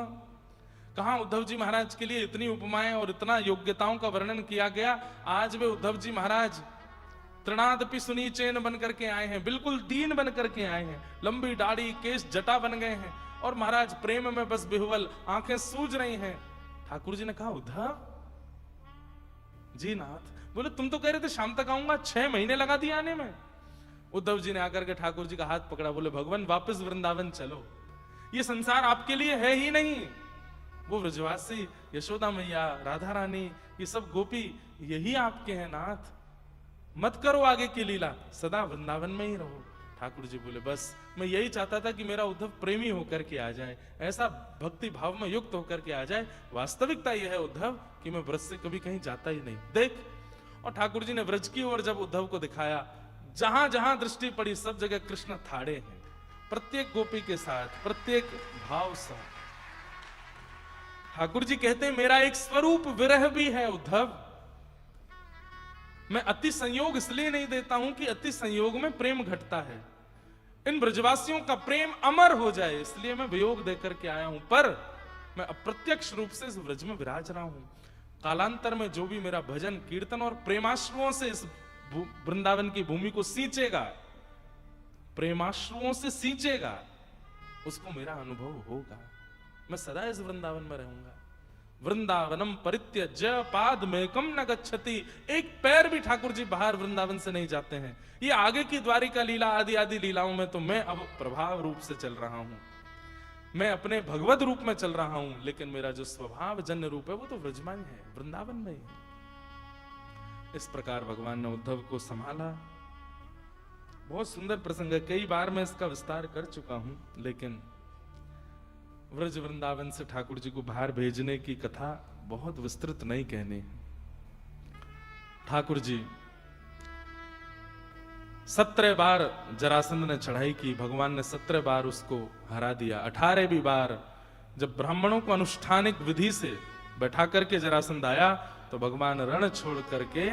कहां उद्धव जी महाराज के लिए इतनी उपमाएं और इतना योग्यताओं का वर्णन किया गया। आज वे उद्धव जी महाराज तृणादपि सुनीचेन बन करके आए हैं, बिल्कुल दीन बन करके आए हैं, लंबी दाढ़ी केश जटा बन गए हैं और महाराज प्रेम में बस बिहुवल, आंखें सूज रही हैं। ठाकुर जी ने कहा उद्धव जी नाथ, बोले तुम तो कह रहे थे शाम तक आऊंगा, 6 महीने लगा दिए आने में। उद्धव जी ने आकर के ठाकुर जी का हाथ पकड़ा, बोले भगवान वापस वृंदावन चलो, ये संसार आपके लिए है ही नहीं। वो ब्रजवासी यशोदा मैया राधा रानी ये सब गोपी यही आपके हैं नाथ, मत करो आगे की लीला, सदा वृंदावन में ही रहो। ठाकुर जी बोले बस मैं यही चाहता था कि मेरा उद्धव प्रेमी होकर के आ जाए, ऐसा भक्ति भाव में युक्त होकर के आ जाए। वास्तविकता यह है उद्धव कि मैं व्रज से कभी कहीं जाता ही नहीं, देख। और ठाकुर जी ने व्रज की ओर जब उद्धव को दिखाया, जहां जहां दृष्टि पड़ी सब जगह कृष्ण ठाड़े हैं, प्रत्येक गोपी के साथ, प्रत्येक भाव से। ठाकुर जी कहते हैं मेरा एक स्वरूप विरह भी है उद्धव, मैं अति संयोग इसलिए नहीं देता हूं कि अति संयोग में प्रेम घटता है, इन ब्रजवासियों का प्रेम अमर हो जाए इसलिए मैं वियोग देकर के आया हूं, पर मैं अप्रत्यक्ष रूप से इस व्रज में विराज रहा हूं। कालांतर में जो भी मेरा भजन कीर्तन और प्रेमाश्रुओं से इस वृंदावन की भूमि को सींचेगा, प्रेमाश्रुओं से सींचेगा, उसको मेरा अनुभव होगा। मैं सदा इस वृंदावन में रहूंगा। वृंदावनम परित्यज्य पादमेकम न गच्छति, एक पैर भी ठाकुर जी बाहर वृंदावन से नहीं जाते हैं। ये आगे की द्वारिका लीला आदि आदि लीलाओं में तो मैं अब प्रभाव रूप से चल रहा हूं, मैं अपने भगवत रूप में चल रहा हूं, लेकिन मेरा जो स्वभाव जन्य रूप है वो तो व्रजमान है, वृंदावन में ही। इस प्रकार भगवान ने उद्धव को संभाला। बहुत सुंदर प्रसंग है, कई बार मैं इसका विस्तार कर चुका हूं, लेकिन व्रज वृंदावन से ठाकुर जी को बाहर भेजने की कथा बहुत विस्तृत नहीं कहनी। ठाकुर जी 17 बार जरासंध ने चढ़ाई की, भगवान ने 17 बार उसको हरा दिया। 18वीं बार जब ब्राह्मणों को अनुष्ठानिक विधि से बैठा करके जरासंध आया तो भगवान रण छोड़ करके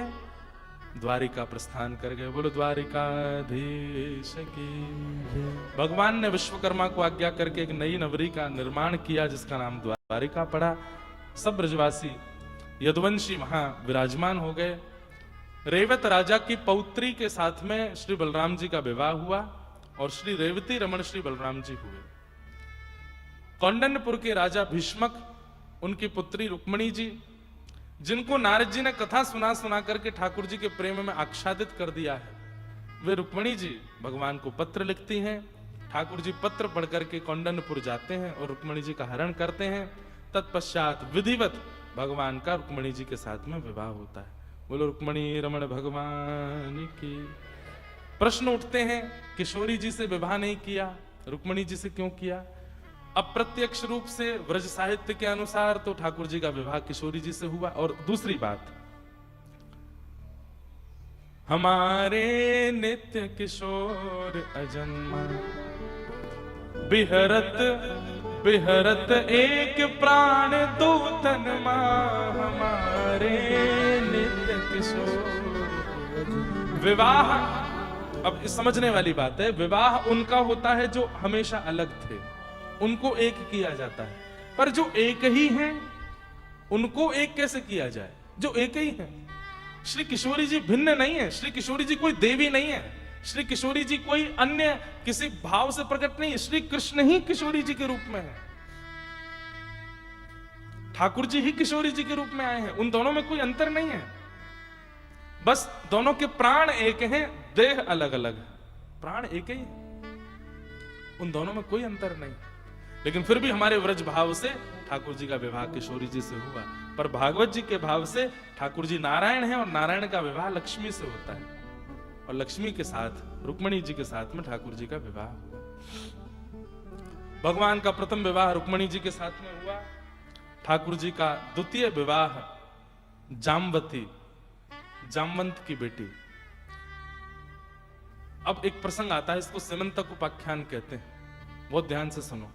द्वारिका प्रस्थान कर गए। बोलो द्वारिकाधीश की। भगवान ने विश्वकर्मा को आज्ञा करके एक नई नगरी का निर्माण किया जिसका नाम द्वारिका पड़ा। सब ब्रजवासी यदुवंशी वहां विराजमान हो गए। रेवत राजा की पौत्री के साथ में श्री बलराम जी का विवाह हुआ और श्री रेवती रमण श्री बलराम जी हुए। कौंडन्यपुर के राजा भीष्मक, उनकी पुत्री रुक्मणी जी, जिनको नारद जी ने कथा सुना सुना करके ठाकुर जी के प्रेम में आच्छादित कर दिया है, वे रुक्मणी जी भगवान को पत्र लिखती हैं। ठाकुर जी पत्र पढ़ करके कौंडन्यपुर जाते हैं और रुक्मणी जी का हरण करते हैं। तत्पश्चात विधिवत भगवान का रुक्मणी जी के साथ में विवाह होता है। बोलो रुक्मणी रमण भगवान की। प्रश्न उठते हैं, किशोरी जी से विवाह नहीं किया, रुक्मणी जी से क्यों किया? अप्रत्यक्ष रूप से व्रज साहित्य के अनुसार तो ठाकुर जी का विवाह किशोरी जी से हुआ। और दूसरी बात, हमारे नित्य किशोर अजन्मा बिहरत बिहरत एक प्राण दो तनमा, हमारे नित्य किशोर। विवाह अब समझने वाली बात है, विवाह उनका होता है जो हमेशा अलग थे, उनको एक किया जाता है, पर जो एक ही हैं उनको एक कैसे किया जाए जो एक ही हैं? श्री किशोरी जी भिन्न नहीं है, श्री किशोरी जी कोई देवी नहीं है, श्री किशोरी जी कोई अन्य किसी भाव से प्रकट नहीं है, श्री कृष्ण ही किशोरी जी के रूप में है, ठाकुर जी ही किशोरी जी के रूप में आए हैं। उन दोनों में कोई अंतर नहीं है, बस दोनों के प्राण एक हैं, देह अलग अलग है, प्राण एक ही है, उन दोनों में कोई अंतर नहीं। लेकिन फिर भी हमारे व्रज भाव से ठाकुर जी का विवाह किशोरी जी से हुआ। पर भागवत जी के भाव से ठाकुर जी नारायण हैं और नारायण का विवाह लक्ष्मी से होता है, और लक्ष्मी के साथ रुक्मणी जी के साथ में ठाकुर जी का विवाह हुआ। भगवान का प्रथम विवाह रुक्मणी जी के साथ में हुआ। ठाकुर जी का द्वितीय विवाह जामवती, जामवंत की बेटी। अब एक प्रसंग आता है, इसको सीमंतक उपाख्यान कहते हैं। बहुत ध्यान से सुनो,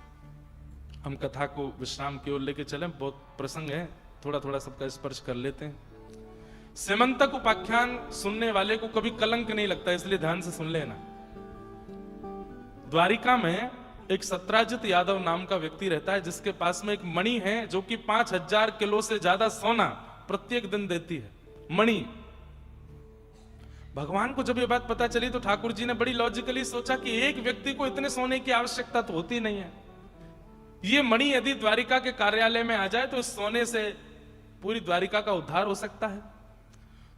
हम कथा को विश्राम की ओर लेके चलें, बहुत प्रसंग है, थोड़ा थोड़ा सबका स्पर्श कर लेते हैं। सीमंतक उपाख्यान सुनने वाले को कभी कलंक नहीं लगता, इसलिए ध्यान से सुन लेना। द्वारिका में एक सत्राजित यादव नाम का व्यक्ति रहता है, जिसके पास में एक मणि है जो कि 5000 किलो से ज्यादा सोना प्रत्येक दिन देती है। मणि। भगवान को जब ये बात पता चली तो ठाकुर जी ने बड़ी लॉजिकली सोचा कि एक व्यक्ति को इतने सोने की आवश्यकता तो होती नहीं है, ये मणि यदि द्वारिका के कार्यालय में आ जाए तो इस सोने से पूरी द्वारिका का उद्धार हो सकता है।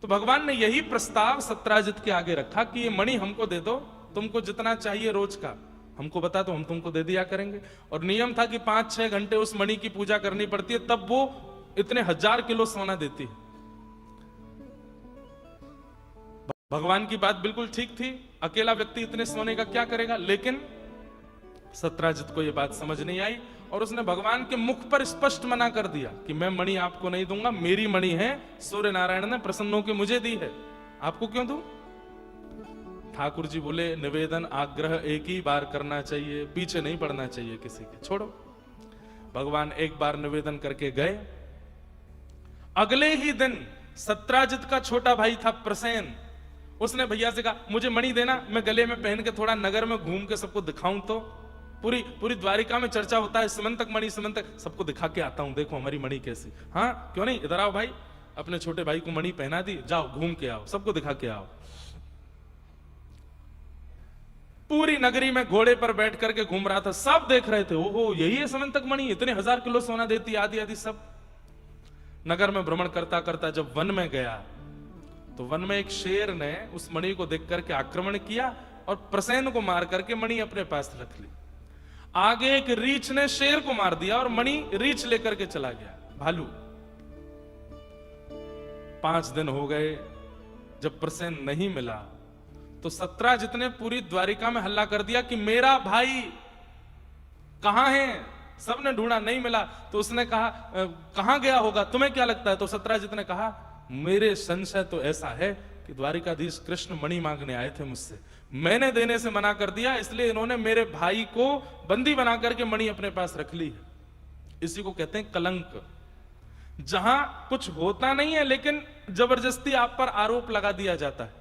तो भगवान ने यही प्रस्ताव सत्राजित के आगे रखा कि ये मणि हमको दे दो, तुमको जितना चाहिए रोज का हमको बता दो, हम तुमको दे दिया करेंगे। और नियम था कि 5-6 घंटे उस मणि की पूजा करनी पड़ती है, तब वो इतने 1000 किलो सोना देती है। भगवान की बात बिल्कुल ठीक थी, अकेला व्यक्ति इतने सोने का क्या करेगा, लेकिन सत्राजित को यह बात समझ नहीं आई और उसने भगवान के मुख पर स्पष्ट मना कर दिया कि मैं मणि आपको नहीं दूंगा, मेरी मणि है, सूर्य नारायण ने प्रसन्न होकर मुझे दी है, आपको क्यों दूं? ठाकुर जी बोले निवेदन आग्रह एक ही बार करना चाहिए, पीछे नहीं पड़ना चाहिए किसी के, छोड़ो। भगवान एक बार निवेदन करके गए। अगले ही दिन सत्राजित का छोटा भाई था प्रसेन, उसने भैया से कहा मुझे मणि देना, मैं गले में पहन के थोड़ा नगर में घूम के सबको दिखाऊं। तो पूरी द्वारिका में चर्चा होता है सीमंतक मणि, सीमंतक, सबको दिखा के आता हूं, देखो हमारी मणि कैसी। हाँ क्यों नहीं, इधर आओ भाई। अपने छोटे भाई को मणि पहना दी, जाओ घूम के आओ, सबको दिखा के आओ। पूरी नगरी में घोड़े पर बैठ करके घूम रहा था, सब देख रहे थे, ओहो यही है सीमंतक मणि, इतने 1000 किलो सोना देती, आदि आदि सब। नगर में भ्रमण करता करता जब वन में गया तो वन में एक शेर ने उस मणि को देख करके आक्रमण किया और प्रसेन को मार करके मणि अपने पास रख ली। आगे एक रीछ ने शेर को मार दिया और मणि रीछ लेकर के चला गया, भालू। 5 दिन हो गए, जब प्रसेन नहीं मिला तो सत्राजित ने पूरी द्वारिका में हल्ला कर दिया कि मेरा भाई कहां है, सबने ढूंढा नहीं मिला। तो उसने कहा कहां गया होगा, तुम्हें क्या लगता है? तो सत्राजित ने कहा मेरे संशय तो ऐसा है कि द्वारिकाधीश कृष्ण मणि मांगने आए थे मुझसे, मैंने देने से मना कर दिया, इसलिए इन्होंने मेरे भाई को बंदी बना करके मणि अपने पास रख ली है। इसी को कहते हैं कलंक, जहां कुछ होता नहीं है लेकिन जबरदस्ती आप पर आरोप लगा दिया जाता है।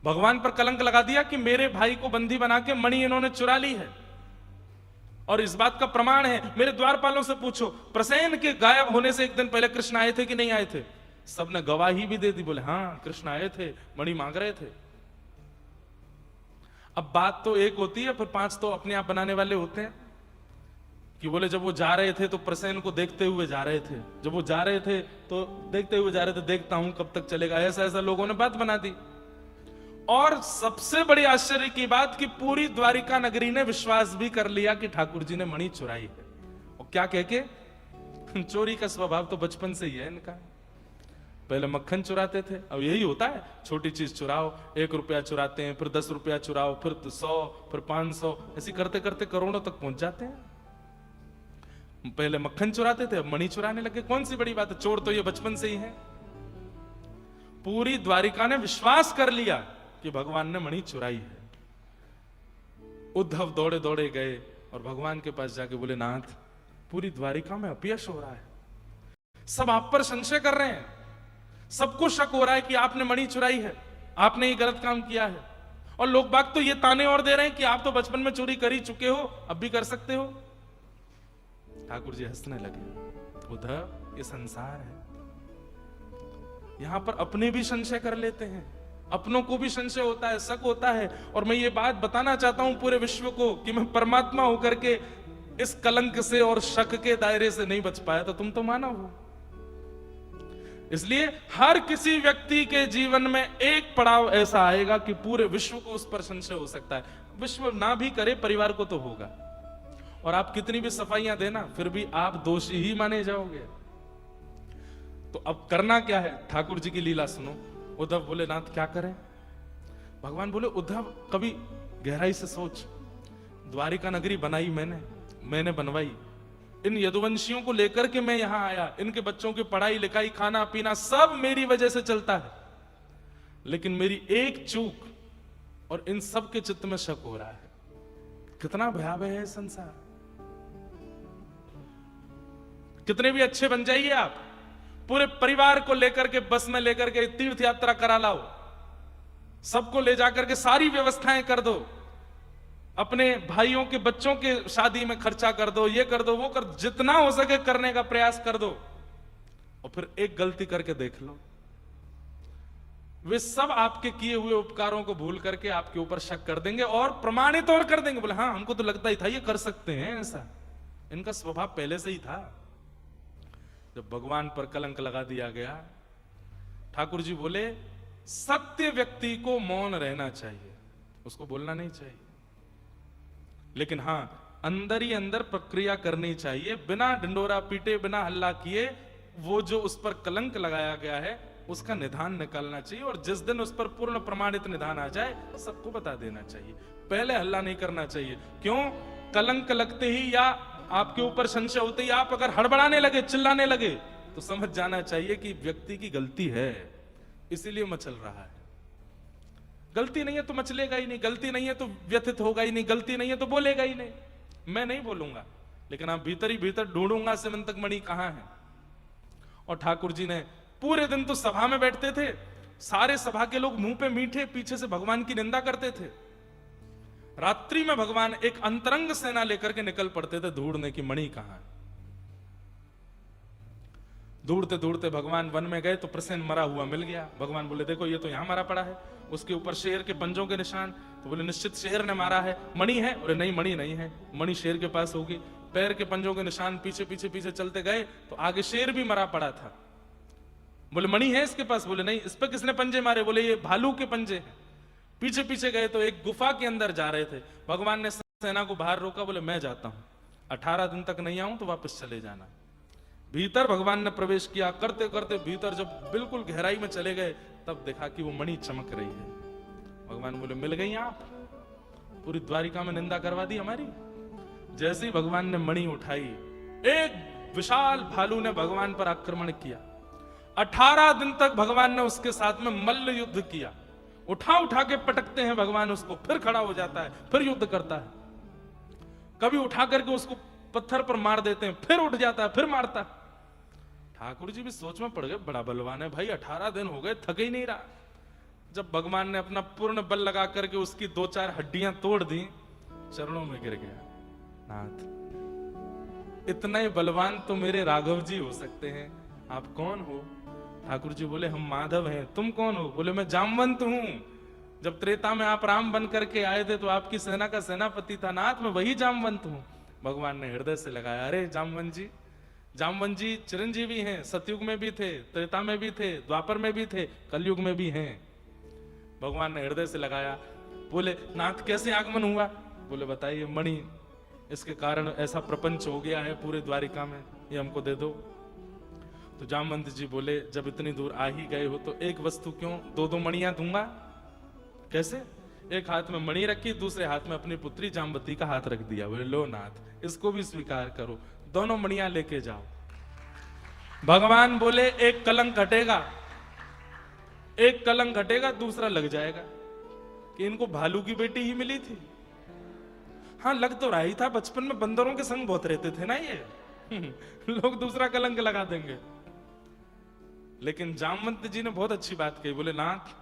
भगवान पर कलंक लगा दिया कि मेरे भाई को बंदी बना के मणि इन्होंने चुरा ली है। और इस बात का प्रमाण है, मेरे द्वारपालों से पूछो, प्रसेन के गायब होने से एक दिन पहले कृष्ण आए थे कि नहीं आए थे? सबने गवाही भी दे दी, बोले हाँ कृष्ण आए थे, मणि मांग रहे थे। अब बात तो एक होती है, फिर 5 तो अपने आप बनाने वाले होते हैं कि बोले जब वो जा रहे थे तो प्रसेन को देखते हुए जा रहे थे, जब वो जा रहे थे तो देखते हुए जा रहे थे, देखता हूं कब तक चलेगा, ऐसा ऐसा लोगों ने बात बना दी। और सबसे बड़ी आश्चर्य की बात कि पूरी द्वारिका नगरी ने विश्वास भी कर लिया कि ठाकुर जी ने मणि चुराई है। और क्या कह के, चोरी का स्वभाव तो बचपन से ही है इनका। पहले मक्खन चुराते थे, अब यही होता है, छोटी चीज चुराओ, 1 रुपया चुराते हैं, फिर 10 रुपया चुराओ, फिर 100, फिर 500, ऐसी करते करते करोड़ों तक पहुंच जाते हैं। पहले मक्खन चुराते थे, अब मणि चुराने लगे, कौन सी बड़ी बात है, चोर तो ये बचपन से ही है। पूरी द्वारिका ने विश्वास कर लिया कि भगवान ने मणि चुराई है। उद्धव दौड़े दौड़े गए और भगवान के पास जाके बोले नाथ, पूरी द्वारिका में अपयश हो रहा है, सब आप पर संशय कर रहे हैं, सबको शक हो रहा है कि आपने मणि चुराई है, आपने ये गलत काम किया है, और लोग बाग तो ये ताने और दे रहे हैं कि आप तो बचपन में चोरी कर ही चुके हो, अब भी कर सकते हो। ठाकुर जी हंसने लगे, उद्धव ये संसार है, यहां पर अपने भी संशय कर लेते हैं, अपनों को भी संशय होता है, शक होता है। और मैं ये बात बताना चाहता हूं पूरे विश्व को कि मैं परमात्मा होकर के इस कलंक से और शक के दायरे से नहीं बच पाया, तो तुम तो मानव हो। इसलिए हर किसी व्यक्ति के जीवन में एक पड़ाव ऐसा आएगा कि पूरे विश्व को उस पर संशय हो सकता है। विश्व ना भी करे, परिवार को तो होगा। और आप कितनी भी सफाइयां देना फिर भी आप दोषी ही माने जाओगे। तो अब करना क्या है? ठाकुर जी की लीला सुनो। उद्धव बोले नाथ क्या करें? भगवान बोले उद्धव कभी गहराई से सोच, द्वारिका नगरी बनाई मैंने बनवाई, इन यदुवंशियों को लेकर के मैं यहां आया, इनके बच्चों की पढ़ाई लिखाई खाना पीना सब मेरी वजह से चलता है, लेकिन मेरी एक चूक और इन सब के चित्त में शक हो रहा है। कितना भयावह है संसार। कितने भी अच्छे बन जाइए आप, पूरे परिवार को लेकर के बस में लेकर के तीर्थ यात्रा करा लाओ, सबको ले जाकर के सारी व्यवस्थाएं कर दो, अपने भाइयों के बच्चों के शादी में खर्चा कर दो, ये कर दो वो कर, जितना हो सके करने का प्रयास कर दो, और फिर एक गलती करके देख लो, वे सब आपके किए हुए उपकारों को भूल करके आपके ऊपर शक कर देंगे और प्रमाणित और कर देंगे। बोले हाँ हमको तो लगता ही था ये कर सकते हैं, ऐसा इनका स्वभाव पहले से ही था। जब भगवान पर कलंक लगा दिया गया, ठाकुर जी बोले सत्य व्यक्ति को मौन रहना चाहिए, उसको बोलना नहीं चाहिए, लेकिन हां अंदर ही अंदर प्रक्रिया करनी चाहिए, बिना ढिंडोरा पीटे, बिना हल्ला किए, वो जो उस पर कलंक लगाया गया है उसका निदान निकालना चाहिए, और जिस दिन उस पर पूर्ण प्रमाणित निदान आ जाए सबको बता देना चाहिए। पहले हल्ला नहीं करना चाहिए। क्यों? कलंक लगते ही या आपके ऊपर संशय होते ही आप अगर हड़बड़ाने लगे, चिल्लाने लगे, तो समझ जाना चाहिए कि व्यक्ति की गलती है, इसीलिए मचल रहा है। गलती नहीं है तो मचलेगा ही नहीं, गलती नहीं है तो व्यथित होगा ही नहीं, गलती नहीं है तो बोलेगा ही नहीं। मैं नहीं बोलूंगा, लेकिन आप भीतर ही भीतर ढूंढूंगा सिमंतक मणि कहां है। और ठाकुर जी ने पूरे दिन तो सभा में बैठते थे, सारे सभा के लोग मुंह पे मीठे, पीछे से भगवान की निंदा करते थे। रात्रि में भगवान एक अंतरंग सेना लेकर के निकल पड़ते थे ढूंढने की मणि कहां है। ढूंढते ढूंढते भगवान वन में गए तो प्रसेन मरा हुआ मिल गया। भगवान बोले देखो ये तो यहां मरा पड़ा है, उसके ऊपर शेर के पंजों के निशान। तो बोले निश्चित शेर ने मारा है, मणि है? बोले नहीं मणि नहीं है, मणि शेर के पास होगी। पैर के पंजों के निशान पीछे पीछे पीछे चलते गए तो आगे शेर भी मरा पड़ा था। बोले मणि है इसके पास? बोले नहीं। इस पर किसने पंजे मारे? बोले ये भालू के पंजे हैं। पीछे पीछे गए तो एक गुफा के अंदर जा रहे थे। भगवान ने सेना को बाहर रोका, बोले मैं जाता हूं, 18 दिन तक नहीं आऊं तो वापस चले जाना। भीतर भगवान ने प्रवेश किया, करते करते भीतर जब बिल्कुल गहराई में चले गए तब देखा कि वो मणि चमक रही है। भगवान बोले मिल गई आप, पूरी द्वारिका में निंदा करवा दी हमारी। जैसे ही भगवान ने मणि उठाई, एक विशाल भालू ने भगवान पर आक्रमण किया। 18 दिन तक भगवान ने उसके साथ में मल्ल युद्ध किया। उठा उठा के पटकते हैं भगवान उसको, फिर खड़ा हो जाता है, फिर युद्ध करता है। कभी उठा करके उसको पत्थर पर मार देते हैं, फिर उठ जाता है, फिर मारता है। ठाकुर जी भी सोच में पड़ गए, बड़ा बलवान है भाई, 18 दिन हो गए, थक ही नहीं रहा। जब भगवान ने अपना पूर्ण बल लगा करके उसकी 2-4 हड्डियां तोड़ दी, चरणों में गिर गया। नाथ इतना ही बलवान तो मेरे राघव जी हो सकते हैं, आप कौन हो? ठाकुर जी बोले हम माधव हैं। तुम कौन हो? बोले मैं जामवंत हूं। जब त्रेता में आप राम बन करके आए थे तो आपकी सेना का सेनापति था। नाथ मैं वही जामवंत हूं। भगवान ने हृदय से लगाया, अरे जामवंत जी चिरंजीवी हैं, सतयुग में भी थे, त्रेता में भी थे, द्वापर में भी थे, कलयुग में भी हैं। भगवान ने हृदय से लगाया। बोले नाथ कैसे आगमन हुआ? बोले बताइए, मणि, इसके कारण ऐसा प्रपंच हो गया है पूरे द्वारिका में, ये हमको दे दो। तो जामवंत जी बोले जब इतनी दूर आ ही गए हो तो एक वस्तु क्यों, 2-2 मणियां दूंगा। कैसे? एक हाथ में मणि रखी, दूसरे हाथ में अपनी पुत्री जामवती का हाथ रख दिया। बोले लो नाथ इसको भी स्वीकार करो, दोनों मणियां लेके जाओ। भगवान बोले एक कलंक हटेगा, एक कलंक हटेगा, दूसरा लग जाएगा कि इनको भालू की बेटी ही मिली थी। हाँ लग तो रहा ही था, बचपन में बंदरों के संग बहुत रहते थे ना ये लोग दूसरा कलंक लगा देंगे। लेकिन जामवंत जी ने बहुत अच्छी बात कही। बोले नाथ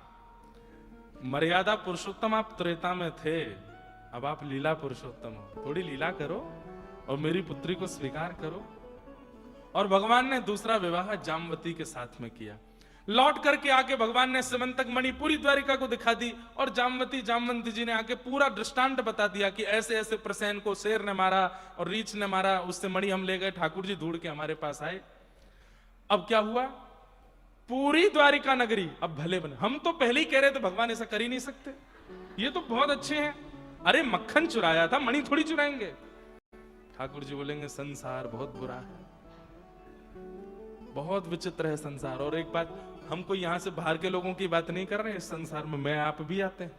मर्यादा पुरुषोत्तम आप त्रेता में थे, अब आप लीला पुरुषोत्तम हो, थोड़ी लीला करो और मेरी पुत्री को स्वीकार करो। और भगवान ने दूसरा विवाह जामवती के साथ में किया। लौट करके आके भगवान ने सिमंतक मणि पूरी द्वारिका को दिखा दी और जामवंत जी ने आके पूरा दृष्टांत बता दिया कि ऐसे ऐसे प्रसेन को शेर ने मारा और रीछ ने मारा, उससे मणि हम ले गए, ठाकुर जी ढूंढ के हमारे पास आए। अब क्या हुआ? पूरी द्वारिका नगरी अब भले बने। हम तो पहले ही कह रहे थे भगवान ऐसा कर ही नहीं सकते, ये तो बहुत अच्छे हैं, अरे मक्खन चुराया था, मणि थोड़ी चुराएंगे। ठाकुर जी बोलेंगे संसार बहुत बुरा है, बहुत विचित्र है संसार। और एक बात, हम कोई यहां से बाहर के लोगों की बात नहीं कर रहे हैं, इस संसार में मैं आप भी आते हैं।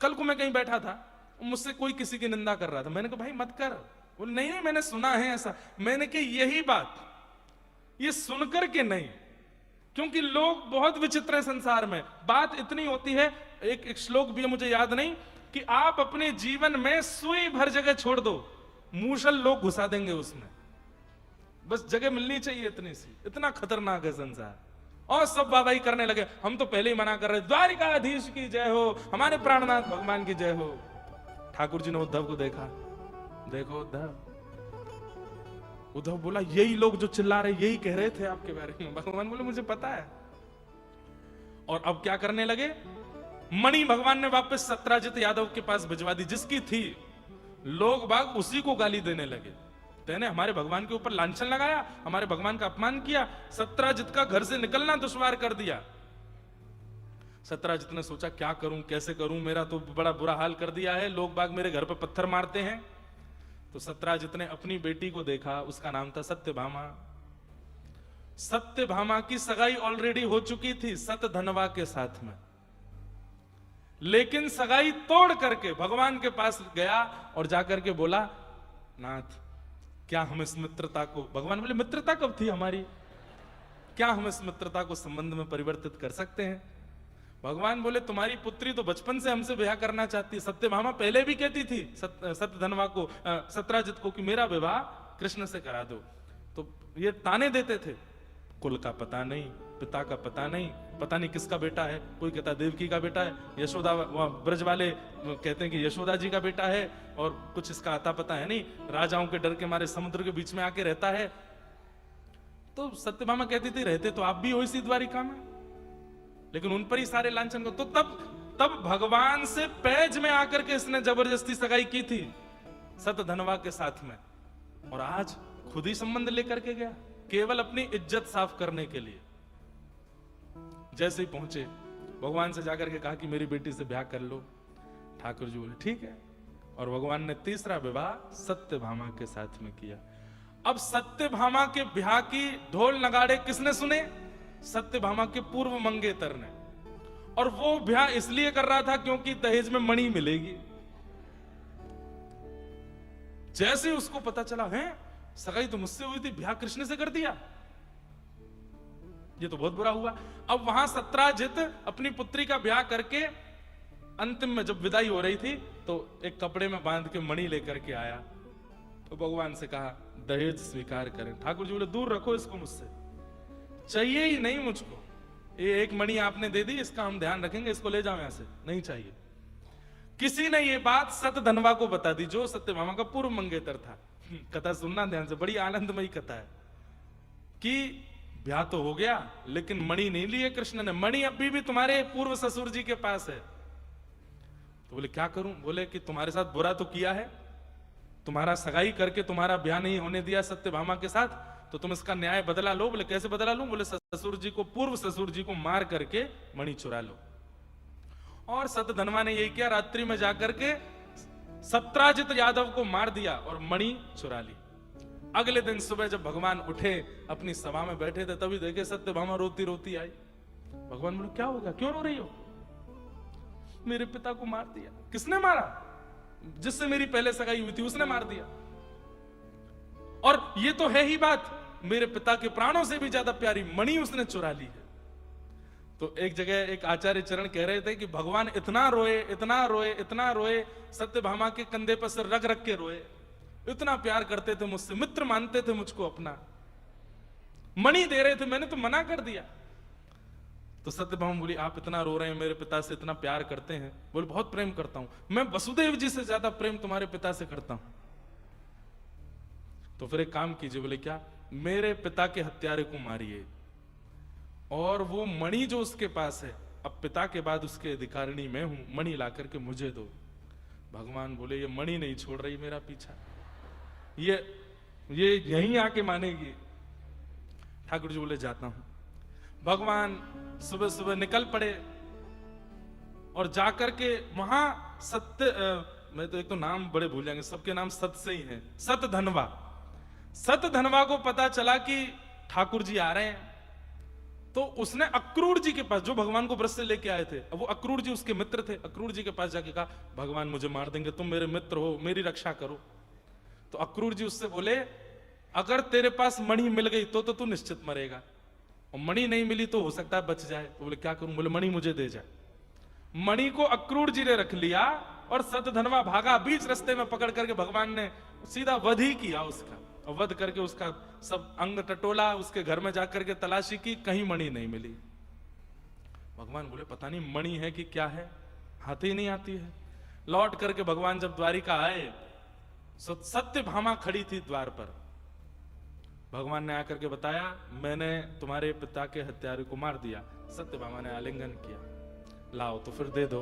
कल को मैं कहीं बैठा था, मुझसे कोई किसी की निंदा कर रहा था, मैंने कहा भाई मत कर। बोले नहीं नहीं मैंने सुना है ऐसा। मैंने कहा यही बात, ये सुनकर के नहीं, क्योंकि लोग बहुत विचित्र है संसार में। बात इतनी होती है, एक श्लोक भी है मुझे याद नहीं, कि आप अपने जीवन में सुई भर जगह छोड़ दो, मूसल लोग घुसा देंगे उसमें, बस जगह मिलनी चाहिए इतनी सी। इतना खतरनाक है संसार। और सब वाहवाही करने लगे। हम तो पहले ही मना कर रहे, द्वारिकाधीश की जय हो, हमारे प्राणनाथ भगवान की जय हो। ठाकुर जी ने उद्धव को देखा, देखो उद्धव। उद्धव बोला यही लोग जो चिल्ला रहे यही कह रहे थे आपके बारे में। भगवान बोले मुझे पता है। और अब क्या करने लगे, मणि भगवान ने वापस सत्राजित यादव के पास भिजवा दी, जिसकी थी। लोग बाग उसी को गाली देने लगे, तेने हमारे भगवान के ऊपर लांछन लगाया, हमारे भगवान का अपमान किया, सत्राजित का घर से निकलना दुश्वार कर दिया। सत्राजित ने सोचा क्या करूं, कैसे करूं, मेरा तो बड़ा बुरा हाल कर दिया है, लोग बाग मेरे घर पे पत्थर मारते हैं। तो सत्राजित ने अपनी बेटी को देखा, उसका नाम था सत्यभामा। सत्यभामा की सगाई ऑलरेडी हो चुकी थी सतधनवा के साथ में, लेकिन सगाई तोड़ करके भगवान के पास गया और जाकर के बोला, नाथ क्या हम इस मित्रता को, भगवान बोले मित्रता कब थी हमारी, क्या हम इस मित्रता को संबंध में परिवर्तित कर सकते हैं। भगवान बोले तुम्हारी पुत्री तो बचपन से हमसे ब्याह करना चाहती है। सत्यभामा पहले भी कहती थी सत्यधनवा को, सत्राजित को, कि मेरा विवाह कृष्ण से करा दो। तो ये ताने देते थे, कुल का पता नहीं, पिता का पता नहीं, पता नहीं किसका बेटा है, कोई कहता देवकी का बेटा है, यशोदा, ब्रज वाले कहते हैं कि यशोदा जी का बेटा है, और कुछ इसका आता पता है नहीं, राजाओं के डर के मारे समुद्र के बीच में आके रहता है। तो सत्यभामा कहती थी रहते तो आप भी हो इसी द्वारिका में, लेकिन उन पर ही सारे लांछन को। तो तब भगवान से पैज में आकर के इसने जबरदस्ती सगाई की थी सतधनवा के साथ में, और आज खुद ही संबंध लेकर के गया, केवल अपनी इज्जत साफ करने के लिए। जैसे ही पहुंचे, भगवान से जाकर के कहा कि मेरी बेटी से ब्याह कर लो। ठाकुर जी बोले ठीक है, और भगवान ने तीसरा विवाह सत्यभामा के साथ में किया। अब सत्यभामा के ब्याह की ढोल नगाड़े किसने सुने, सत्यभामा के पूर्व मंगेतर ने। और वो ब्याह इसलिए कर रहा था क्योंकि दहेज में मणि मिलेगी। जैसे उसको पता चला है सगाई तो मुझसे हुई थी, ब्याह कृष्ण से कर दिया, ये तो बहुत बुरा हुआ। अब वहां सत्राजित अपनी पुत्री का ब्याह करके अंतिम में जब विदाई हो रही थी, तो एक कपड़े में बांध के मणि लेकर के आया। तो भगवान से कहा दहेज स्वीकार करें। ठाकुर जी बोले दूर रखो इसको मुझसे, चाहिए ही नहीं मुझको। ये एक मणि आपने दे दी, इसका हम ध्यान रखेंगे, इसको ले जाओ यहां से, नहीं चाहिए। किसी ने ये बात सतधनवा को बता दी, जो सत्यभामा का पूर्व मंगेतर था। कथा सुनना ध्यान से, बड़ी आनंदमयी कथा है। कि ब्याह तो हो गया, लेकिन मणि नहीं लिए कृष्ण ने, मणि अभी भी तुम्हारे पूर्व ससुर जी के पास है। तो बोले क्या करूं, बोले कि तुम्हारे साथ बुरा तो किया है, तुम्हारा सगाई करके तुम्हारा ब्याह नहीं होने दिया सत्यभामा के साथ, तो तुम इसका न्याय बदला लो। बोले कैसे बदला लूं, बोले ससुर जी को, पूर्व ससुर जी को मार करके मणि चुरा लो। और सतधनवा ने यही किया, रात्रि में जाकर के सत्राजित यादव को मार दिया और मणि चुरा ली। अगले दिन सुबह जब भगवान उठे, अपनी सभा में बैठे थे, तभी देखे सत्यभामा रोती रोती आई। भगवान बोले क्या होगा, क्यों रो रही हो। मेरे पिता को मार दिया। किसने मारा, जिससे मेरी पहले सगाई हुई थी उसने मार दिया। और ये तो है ही बात, मेरे पिता के प्राणों से भी ज्यादा प्यारी मणि उसने चुरा ली है। तो एक जगह एक आचार्य चरण कह रहे थे कि भगवान इतना रोए, इतना रोए, इतना रोए, सत्यभामा के कंधे पर सिर रख रख के रोए। इतना प्यार करते थे मुझसे, मित्र मानते थे मुझको अपना, मणि दे रहे थे, मैंने तो मना कर दिया। तो सत्यभामा बोली आप इतना रो रहे हैं, मेरे पिता से इतना प्यार करते हैं। बोले बहुत प्रेम करता हूं मैं, वसुदेव जी से ज्यादा प्रेम तुम्हारे पिता से करता हूं। तो फिर एक काम कीजिए। बोले क्या, मेरे पिता के हत्यारे को मारिए, और वो मणि जो उसके पास है, अब पिता के बाद उसके अधिकारिणी मैं हूं, मणि ला करके मुझे दो। भगवान बोले ये मणि नहीं छोड़ रही मेरा पीछा, ये यहीं आके मानेगी। ठाकुर जी बोले जाता हूं। भगवान सुबह सुबह निकल पड़े और जाकर के वहां मैं तो एक तो नाम बड़े भूल जाएंगे, सबके नाम सत से ही हैं। सत धनवा, सत धनवा को पता चला कि ठाकुर जी आ रहे हैं, तो उसने अक्रूर जी के पास, जो भगवान को व्रत से लेके आए थे, अब वो अक्रूर जी उसके मित्र थे, अक्रूर जी के पास जाके कहा भगवान मुझे मार देंगे, तुम मेरे मित्र हो, मेरी रक्षा करो। तो अक्रूर जी उससे बोले अगर तेरे पास मणि मिल गई तो तू निश्चित मरेगा, और मणि नहीं मिली तो हो सकता है बच जाए। तो बोले क्या करूं? बोले मणि मुझे दे जाए। मणि को अक्रूर जी ने रख लिया और सतधनवा भागा, बीच रास्ते में पकड़ करके भगवान ने सीधा वध ही किया उसका, और वध करके उसका सब अंग टटोला, उसके घर में जाकर के तलाशी की, कहीं मणि नहीं मिली। भगवान बोले पता नहीं मणि है कि क्या है, हाथ ही नहीं आती है। लौट करके भगवान जब द्वारिका आए, सत्यभामा खड़ी थी द्वार पर। भगवान ने आकर के बताया मैंने तुम्हारे पिता के हत्यारे को मार दिया। सत्यभामा ने आलिंगन किया, लाओ तो फिर दे दो।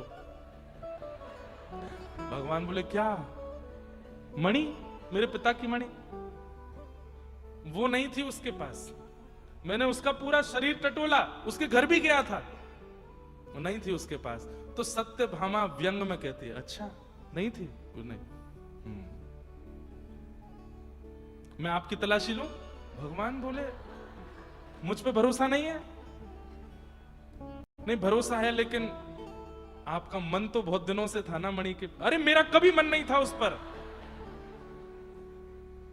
भगवान बोले क्या मणि? मेरे पिता की मणि? वो नहीं थी उसके पास, मैंने उसका पूरा शरीर टटोला, उसके घर भी गया था, वो नहीं थी उसके पास। तो सत्यभामा व्यंग में कहती है अच्छा नहीं थी? नहीं। मैं आपकी तलाशी लूं? भगवान बोले मुझ पे भरोसा नहीं है? नहीं भरोसा है, लेकिन आपका मन तो बहुत दिनों से था ना मणि के। अरे मेरा कभी मन नहीं था उस पर।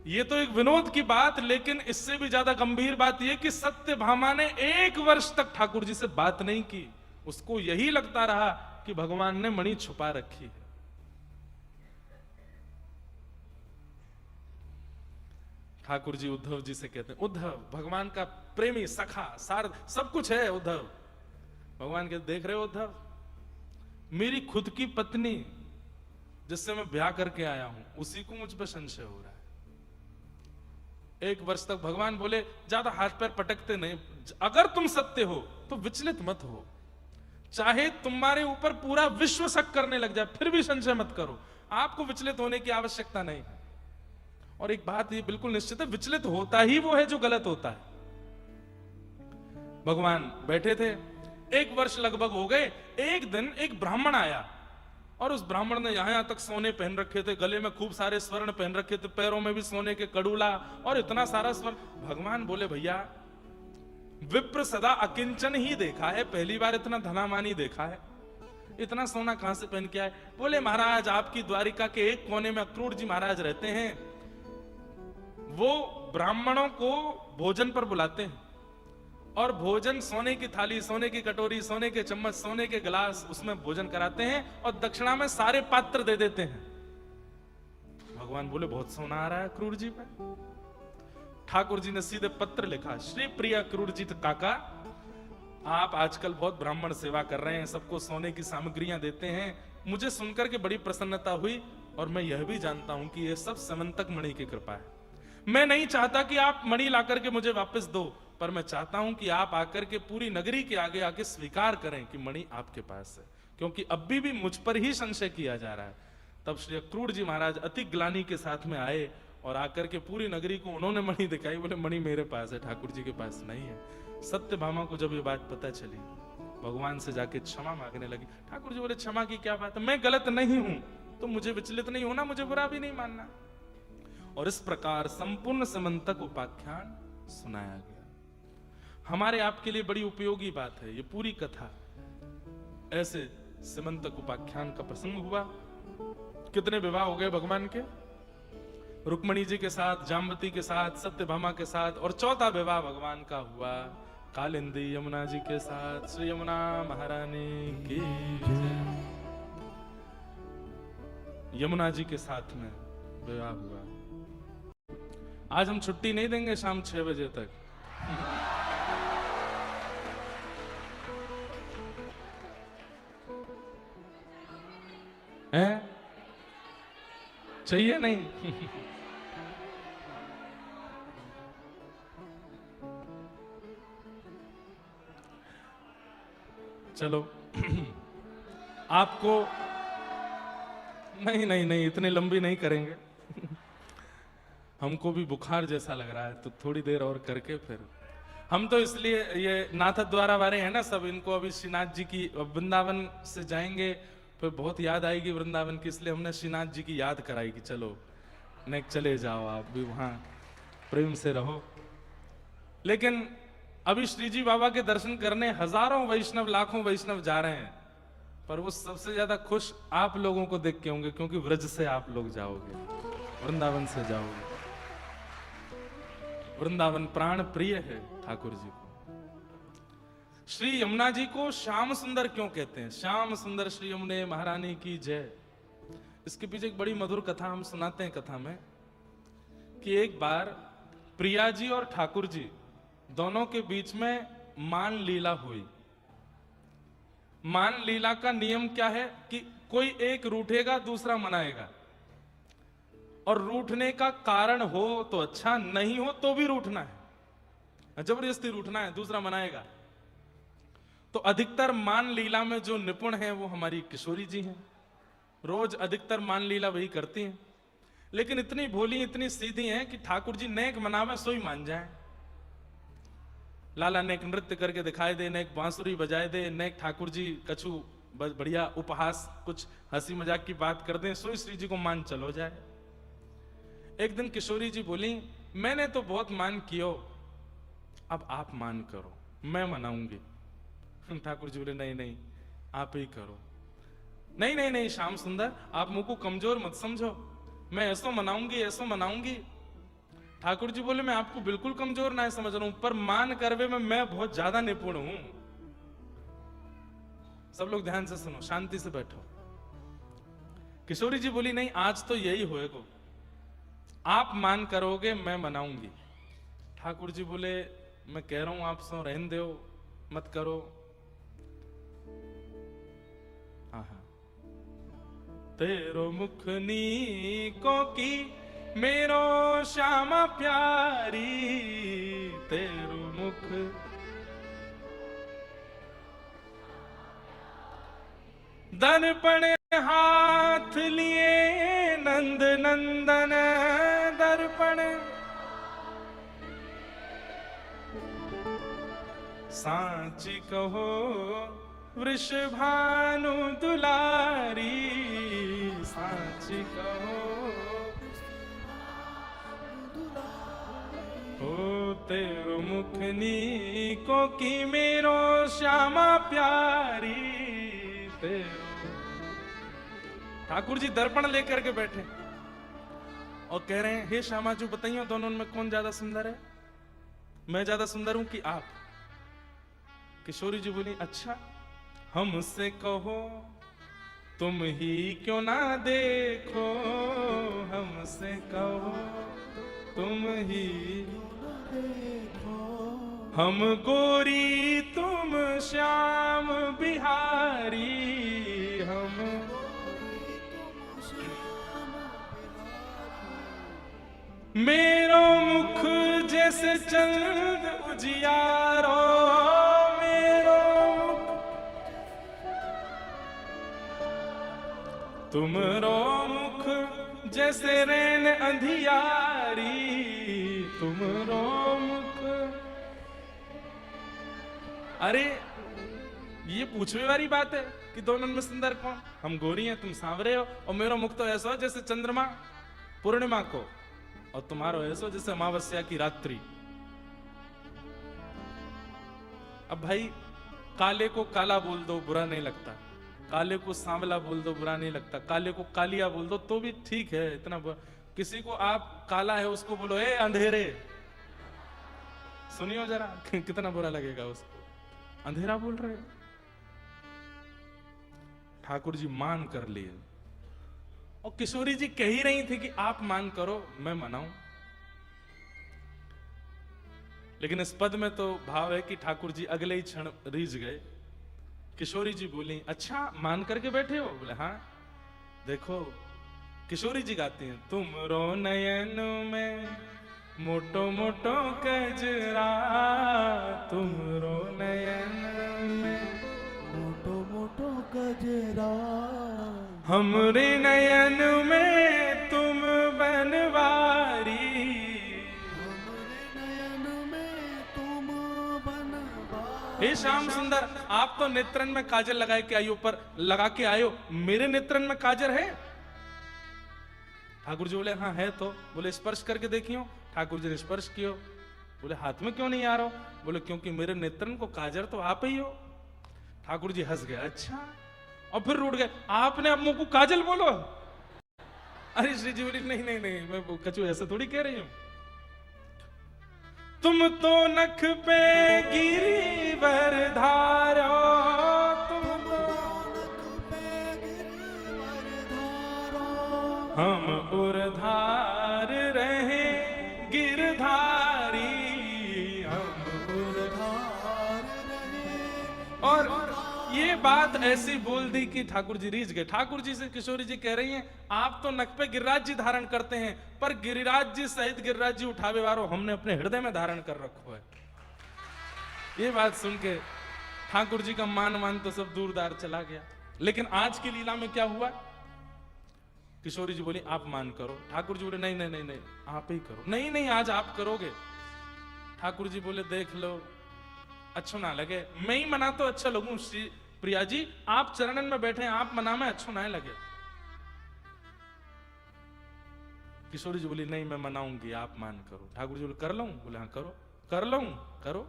ये तो एक विनोद की बात, लेकिन इससे भी ज्यादा गंभीर बात यह कि सत्यभामा ने 1 वर्ष तक ठाकुर जी से बात नहीं की। उसको यही लगता रहा कि भगवान ने मणि छुपा रखी है। ठाकुर जी उद्धव जी से कहते हैं उद्धव भगवान का प्रेमी सखा सार सब कुछ है उद्धव। भगवान कहते देख रहे हो उद्धव, मेरी खुद की पत्नी जिससे मैं ब्याह करके आया हूं उसी को मुझ पर संशय हो रहा है। 1 वर्ष तक भगवान बोले ज्यादा हाथ पैर पटकते नहीं, अगर तुम सत्य हो तो विचलित मत हो, चाहे तुम्हारे ऊपर पूरा विश्व शक करने लग जाए फिर भी संशय मत करो, आपको विचलित होने की आवश्यकता नहीं है। और एक बात ये बिल्कुल निश्चित है, विचलित होता ही वो है जो गलत होता है। भगवान बैठे थे, 1 वर्ष लगभग हो गए। एक दिन एक ब्राह्मण आया और उस ब्राह्मण ने यहां तक सोने पहन रखे थे, गले में खूब सारे स्वर्ण पहन रखे थे, पैरों में भी सोने के कड़ूला और इतना सारा स्वर्ण। भगवान बोले भैया विप्र सदा अकिंचन ही देखा है, पहली बार इतना धनामानी देखा है, इतना सोना कहां से पहन के आए? बोले महाराज आपकी द्वारिका के एक कोने में अक्रूर जी महाराज रहते हैं, वो ब्राह्मणों को भोजन पर बुलाते हैं और भोजन सोने की थाली, सोने की कटोरी, सोने के चम्मच, सोने के गिलास, उसमें भोजन कराते हैं और दक्षिणा में सारे पात्र दे देते हैं। भगवान बोले बहुत सोना आ रहा है क्रूर जी पे। ठाकुर जी ने सीधे पत्र लिखा, श्री प्रिय क्रूर जी काका, आप आजकल बहुत ब्राह्मण सेवा कर रहे हैं, सबको सोने की सामग्रियां देते हैं, मुझे सुनकर के बड़ी प्रसन्नता हुई और मैं यह भी जानता हूं कि यह सब समंतक मणि की कृपा है। मैं नहीं चाहता कि आप मणि लाकर के मुझे वापस दो, पर मैं चाहता हूं कि आप आकर के पूरी नगरी के आगे आके स्वीकार करें कि मणि आपके पास है, क्योंकि अभी भी मुझ पर ही संशय किया जा रहा है। तब श्री अक्रूर जी महाराज अति ग्लानि के साथ में आए और आकर के पूरी नगरी को उन्होंने मणि दिखाई। बोले मणि मेरे पास है, ठाकुर जी के पास नहीं है। सत्यभामा को जब ये बात पता चली, भगवान से जाके क्षमा मांगने लगी। ठाकुर जी बोले क्षमा की क्या बात है, मैं गलत नहीं हूं तो मुझे विचलित नहीं होना, मुझे बुरा भी नहीं मानना। और इस प्रकार संपूर्ण समंतक उपाख्यान सुनाया गया। हमारे आपके लिए बड़ी उपयोगी बात है ये पूरी कथा। ऐसे समंतक उपाख्यान का प्रसंग हुआ। कितने विवाह हो गए भगवान के? रुक्मणी जी के साथ, जाम्बती के साथ, सत्यभामा के साथ, और 4था विवाह भगवान का हुआ कालिंदी यमुना जी के साथ। श्री यमुना महारानी की जय। यमुना जी के साथ में विवाह हुआ। आज हम छुट्टी नहीं देंगे शाम 6 बजे तक। हैं? चाहिए नहीं? चलो आपको नहीं नहीं नहीं इतनी लंबी नहीं करेंगे। हमको भी बुखार जैसा लग रहा है, तो थोड़ी देर और करके फिर हम तो इसलिए ये नाथ द्वारा वाले हैं ना सब, इनको अभी श्रीनाथ जी की वृंदावन से जाएंगे, फिर बहुत याद आएगी वृंदावन की, इसलिए हमने श्रीनाथ जी की याद कराई कि चलो नेक चले जाओ, आप भी वहां प्रेम से रहो। लेकिन अभी श्री जी बाबा के दर्शन करने हजारों वैष्णव, लाखों वैष्णव जा रहे हैं, पर वो सबसे ज्यादा खुश आप लोगों को देख के होंगे, क्योंकि व्रज से आप लोग जाओगे, वृंदावन से जाओगे। वृंदावन प्राण प्रिय है ठाकुर जी को। श्री यमुना जी को श्याम सुंदर क्यों कहते हैं? श्याम सुंदर श्री यमुने महारानी की जय। इसके पीछे एक बड़ी मधुर कथा हम सुनाते हैं कथा में, कि एक बार प्रिया जी और ठाकुर जी दोनों के बीच में मान लीला हुई। मान लीला का नियम क्या है कि कोई एक रूठेगा, दूसरा मनाएगा, और रूठने का कारण हो तो अच्छा, नहीं हो तो भी रूठना है, जबरदस्ती रूठना है, दूसरा मनाएगा। तो अधिकतर मान लीला में जो निपुण है वो हमारी किशोरी जी हैं, रोज अधिकतर मान लीला वही करती हैं। लेकिन इतनी भोली, इतनी सीधी हैं कि ठाकुर जी नेक मनावे सोई मान जाए। लाला नेक नृत्य करके दिखाई दे, नेक बांसुरी बजाए दे, नेक ठाकुर जी कछु बढ़िया उपहास, कुछ हंसी मजाक की बात कर दें, सोई श्री जी को मान चलो जाए। एक दिन किशोरी जी बोली, मैंने तो बहुत मान कियो, अब आप मान करो, मैं मनाऊंगी। ठाकुर जी बोले, नहीं नहीं आप ही करो। नहीं नहीं नहीं श्याम सुंदर, आप मुझ को कमजोर मत समझो, मैं ऐसो मनाऊंगी, ऐसो मनाऊंगी। ठाकुर जी बोले, मैं आपको बिल्कुल कमजोर ना समझ रहा हूं, पर मान करवे में मैं बहुत ज्यादा निपुण हूं। सब लोग ध्यान से सुनो, शांति से बैठो। किशोरी जी बोली, नहीं आज तो यही होएगा, आप मान करोगे, मैं मनाऊंगी। ठाकुर जी बोले, मैं कह रहा हूं आप सो रहने दो, मत करो। हाँ, तेरो मुख नीको की मेरो श्यामा प्यारी, तेरो मुख दर्पण हाथ लिए नंद नंदन दर्पण, सांची कहो वृषभानु दुलारी, सांची कहो ओ तेरो मुख नीको की मेरो श्यामा प्यारी, तेरो। ठाकुर जी दर्पण लेकर के बैठे और कह रहे हैं, हे श्यामा जी बताइए दोनों में कौन ज्यादा सुंदर है? मैं ज्यादा सुंदर हूं कि आप? किशोरी जी बोली, अच्छा हमसे कहो, तुम ही क्यों ना देखो, हमसे कहो तुम ही देखो, हम गोरी तुम श्याम बिहारी, हम मेरो मुख जैसे चंद उजियारो, मेरो तुमरो मुख जैसे रैन अंधियारी, तुमरो मुख। अरे ये पूछने वाली बात है कि दोनों में सुंदर कौन? हम गोरी हैं, तुम सांवरे हो, और मेरा मुख तो ऐसा हो जैसे चंद्रमा पूर्णिमा को, और तुम्हारा ऐसा जैसे अमावस्या की रात्रि। अब भाई काले को काला बोल दो बुरा नहीं लगता, काले को सांवला बोल दो बुरा नहीं लगता, काले को कालिया बोल दो तो भी ठीक है, इतना किसी को आप काला है उसको बोलो ए अंधेरे, सुनियो जरा कितना बुरा लगेगा उसको, अंधेरा बोल रहे। ठाकुर जी मान कर लिए, और किशोरी जी कह ही रही थी कि आप मान करो मैं मनाऊं। लेकिन इस पद में तो भाव है कि ठाकुर जी अगले ही क्षण रीझ गए। किशोरी जी बोली, अच्छा मान करके बैठे हो? बोले हाँ। देखो किशोरी जी गाती हैं, तुम रो नयन में मोटो मोटो कजरा, तुम रो नयन में मोटो मोटो कजरा, हमरे नयन में तुम बनवारी, हमरे नयन में तुम बनवारी। हे श्याम सुंदर, आप तो नेत्रन में काजल लगाए के आयो, पर लगा के आयो, मेरे नेत्रन में काजल है? ठाकुर जी बोले हाँ है। तो बोले स्पर्श करके देखियो। ठाकुर जी ने स्पर्श कियो। बोले हाथ में क्यों नहीं आ रहा? बोले क्योंकि मेरे नेत्रन को काजल तो आप ही हो। ठाकुर जी हंस गए, अच्छा, और फिर रूठ गए, आपने अब मुंह को काजल बोलो। अरे श्री जी बोली नहीं नहीं नहीं, मैं कछु ऐसा थोड़ी कह रही हूं। तुम तो नख पे गिरिवर धारो, तुम तो नख पे गिरिवर धारो, हम उर्धार रहे गिरधारी, हम उर्धार रहे। और ये बात ऐसी बोल दी कि ठाकुर जी रीझ गए। ठाकुर जी से किशोरी जी कह रही हैं, आप तो नक पे गिरिराज जी धारण करते हैं, पर गिरिराज जी सहित गिरिराज जी उठावे वारो हमने अपने हृदय में धारण कर रखो है। ये बात सुन के ठाकुर जी का मान तो सब दूरदार चला गया। लेकिन आज की लीला में क्या हुआ? किशोरी जी बोली आप मान करो। ठाकुर जी बोले नहीं नहीं नहीं नहीं, आप ही करो। नहीं नहीं, आज आप करोगे। ठाकुर जी बोले देख लो, अच्छा ना लगे मैं ही मना तो अच्छा लगूं। श्री प्रिया जी आप चरणन में बैठे हैं, आप मना में अच्छा ना लगे। किशोरी जी बोली नहीं मैं मनाऊंगी, आप मान करो। ठाकुर जी बोले कर लूं? बोले हाँ करो। कर लूं? करो।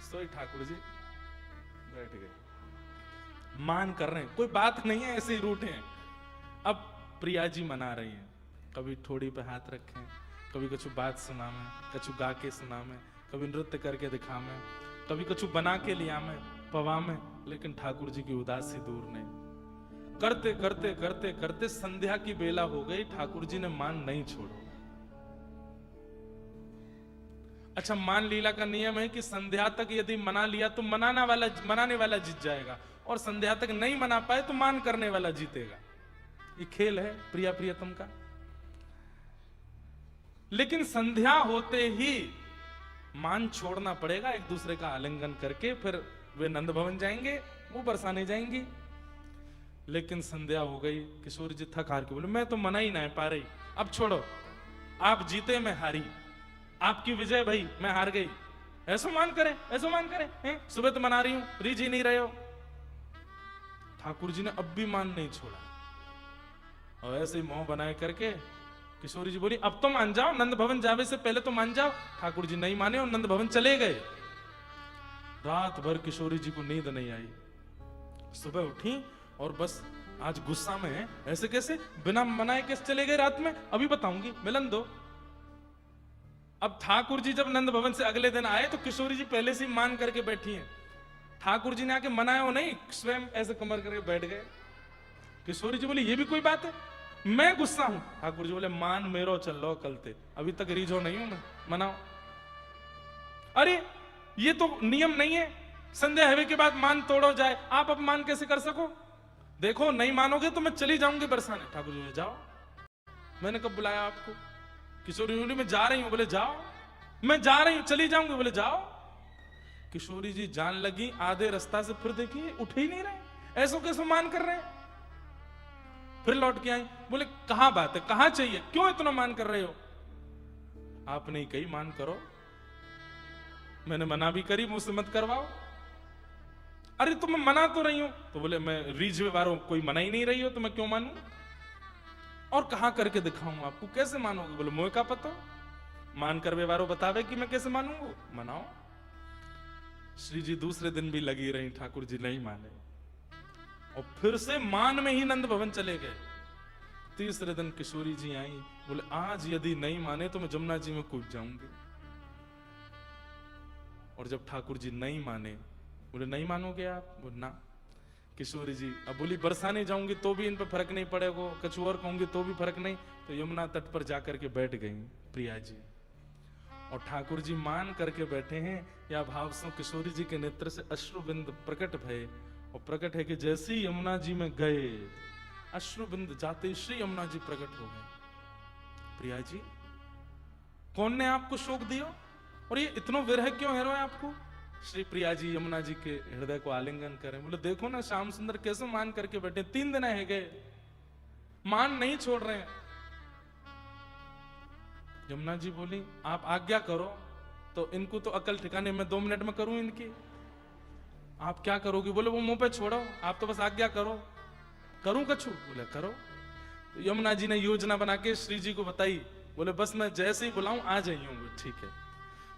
सोई ठाकुर जी बैठ गए, मान कर रहे हैं, कोई बात नहीं है, ऐसे ही रूठे हैं। अब प्रिया जी मना रही हैं, कभी ठोड़ी पे हाथ रखें, कभी कुछ बात सुना में, कछु गा के सुना में, कभी नृत्य करके दिखा में, कभी कछु बना के लिया में, पवा में। लेकिन ठाकुर जी की उदासी दूर नहीं। करते करते करते करते संध्या की बेला हो गई, ठाकुर जी ने मान नहीं छोड़ो। अच्छा, मान लीला का नियम है कि संध्या तक यदि मना लिया तो मनाने वाला जीत जाएगा, और संध्या तक नहीं मना पाए तो मान करने वाला जीतेगा। ये खेल है प्रिया प्रियतम का। लेकिन संध्या होते ही मान छोड़ना पड़ेगा, एक दूसरे का आलिंगन करके फिर वे नंद भवन जाएंगे, वो बरसाने जाएंगी। लेकिन संध्या हो गई, किशोर जी थक हार के बोले मैं तो मना ही नहीं पा रही, अब छोड़ो, आप जीते मैं हारी, आपकी विजय भाई मैं हार गई। ऐसा मान करे, ऐसा मान करे हैं? सुबह तो मना रही हूं, रीझ ही नहीं रहे हो। ठाकुर जी ने अब भी मान नहीं छोड़ा, और ऐसे ही मोह बनाए करके किशोरी जी बोली अब तो मान जाओ, नंद भवन जावे से पहले तो मान जाओ। ठाकुर जी नहीं माने और नंद भवन चले गए। रात भर किशोरी जी को नींद नहीं आई। सुबह उठी और बस आज गुस्सा में है, ऐसे कैसे बिना मनाए कैसे चले गए रात में, अभी बताऊंगी, मिलन दो। अब ठाकुर जी जब नंद भवन से अगले दिन आए तो किशोरी जी पहले से ही मान करके बैठी हैं। ठाकुर जी ने आके मनाया हो नहीं, स्वयं ऐसे कमर करके बैठ गए। किशोरी जी बोली ये भी कोई बात है, मैं गुस्सा हूं। ठाकुर जी बोले मान मेरो चल लो कलते, अभी तक रीझो नहीं हूं मैं, मनाओ। अरे ये तो नियम नहीं है, संध्या हवे के बाद मान तोड़ो जाए, आप अब मान कैसे कर सको? देखो नहीं मानोगे तो मैं चली जाऊंगी बरसाने। ठाकुर जी बोले जाओ, मैंने कब बुलाया आपको? किशोरी जी बोली मैं जा रही हूं। बोले जाओ, मैं जा रही हूं, चली जाऊंगी। बोले जाओ। किशोरी जी जान लगी, आधे रास्ता से फिर देखिए उठ ही नहीं रहे, ऐसो कैसे मान कर रहे हैं। फिर लौट के आई, बोले कहां बात है, कहां चाहिए, क्यों इतना मान कर रहे हो? आपने ही कही मान करो, मैंने मना भी करी, मुझसे मत करवाओ। अरे तो मैं मना तो रही हूं। तो बोले मैं रीझवे वालों कोई मना ही नहीं रही हो तो मैं क्यों मानूं, और कहां करके दिखाऊं आपको, कैसे मानोगे? बोले मोह का पता, मान कर वारो बतावे कि मैं कैसे मानूंगा, मनाओ। श्री जी दूसरे दिन भी लगी रही, ठाकुर जी नहीं माने, और फिर से मान में ही नंद भवन चले गए। तीसरे दिन किशोरी जी आई, बोले आज यदि नहीं माने तो मैं जमुना जी में कूद जाऊंगी। और जब ठाकुर जी नहीं माने, बोले नहीं मानोगे आप? बोले ना। किशोरी जी अब बोली बरसाने जाऊंगी तो भी इन पर फर्क नहीं पड़ेगा, कुछ और कहूंगी तो भी फर्क नहीं। तो यमुना तट पर जाकर के बैठ गई प्रिया जी, और ठाकुर जी मान करके बैठे हैं। या भाव से किशोरी जी के नेत्र से अश्रुबिंद प्रकट भये, और प्रकट है कि जैसे ही यमुना जी में गए, अश्रुबिंद जाते श्री यमुना जी प्रकट हो गए। प्रिया जी कौन ने आपको शोक दिया, और ये इतना विरह क्यों है आपको? श्री प्रिया जी यमुना जी के हृदय को आलिंगन करें। बोले देखो ना श्याम सुंदर कैसे मान करके बैठे, 3 दिन है गए, मान नहीं छोड़ रहे हैं। यमुना जी बोली आप आज्ञा करो, तो इनको तो अकल ठिकाने, मैं 2 मिनट में करूं इनकी। आप क्या करोगे? बोले वो मुंह पे छोड़ो, आप तो बस आज्ञा करो। करूं कछु? बोले करो। तो यमुना जी ने योजना बना के श्री जी को बताई। बोले बस मैं जैसे ही बुलाऊं आ जाइए। ठीक है।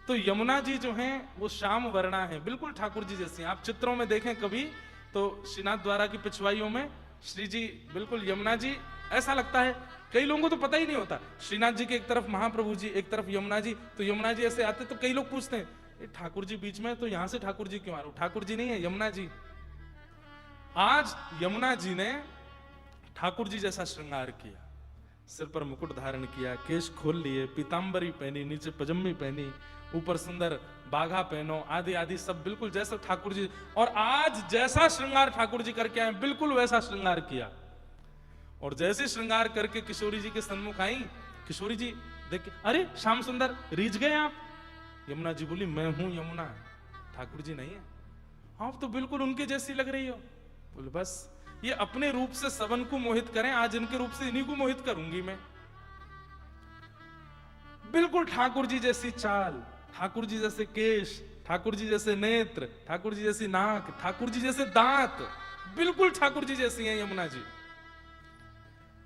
तो यमुना जी जो हैं वो श्याम वर्णा है, बिल्कुल ठाकुर जी जैसी हैं। आप चित्रों में देखें कभी तो श्रीनाथ द्वारा की पिछवाइयों में श्री जी बिल्कुल यमुना जी, ऐसा लगता है कई लोगों को तो पता ही नहीं होता। श्रीनाथ जी के एक तरफ महाप्रभु जी, एक तरफ यमुना जी, तो यमुना जी ऐसे आते तो कई लोग पूछते हैं ये ठाकुर जी बीच में, तो यहां से ठाकुर जी क्यों आ रहे हो? ठाकुर जी नहीं है, यमुना जी। आज यमुना जी ने ठाकुर जी जैसा श्रृंगार किया, सिर पर मुकुट धारण किया, केश खोल लिए, पीतांबरी पहनी, नीचे पजम्मी पहनी, ऊपर सुंदर बाघा पहनो, आदि आदि सब बिल्कुल जैसा ठाकुर जी। और आज जैसा श्रृंगार ठाकुर जी करके आए बिल्कुल वैसा श्रृंगार किया। और जैसे श्रृंगार करके किशोरी जी के सन्मुख आई, किशोरी जी देख के, अरे श्याम सुंदर रीझ गए आप? यमुना जी बोली मैं हूं यमुना, ठाकुर जी नहीं है। आप तो बिल्कुल उनके जैसी लग रही हो। बोले बस ये अपने रूप से सबन को मोहित करें, आज इनके रूप से इन्हीं को मोहित करूंगी मैं। बिल्कुल ठाकुर जी जैसी चाल, ठाकुर जी जैसे केश, ठाकुर जी जैसे नेत्र, ठाकुर जी जैसी नाक, ठाकुर जी जैसे दांत, बिल्कुल ठाकुर जी जैसी हैं यमुना जी।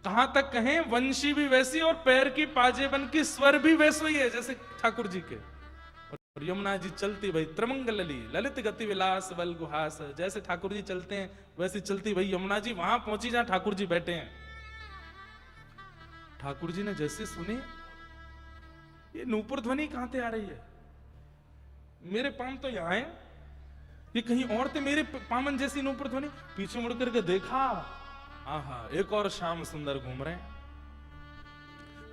कहां तक कहें, वंशी भी वैसी और पैर की पाजेबन की स्वर भी वैसे ही है जैसे ठाकुर जी के। और यमुना जी चलती भाई त्रमंगलली ललित गति विलास बल गुहास, जैसे ठाकुर जी चलते हैं वैसे चलती भाई यमुना जी वहां पहुंची जहां ठाकुर जी बैठे हैं। ठाकुर जी ने जैसे सुनी, ये नूपुर ध्वनि कहां से आ रही है? मेरे पाम तो यहां है, ये कहीं और थे मेरे पामन जैसी नूपुर ध्वनि। पीछे मुड़ करके देखा, आहा एक और श्याम सुंदर घूम रहे हैं।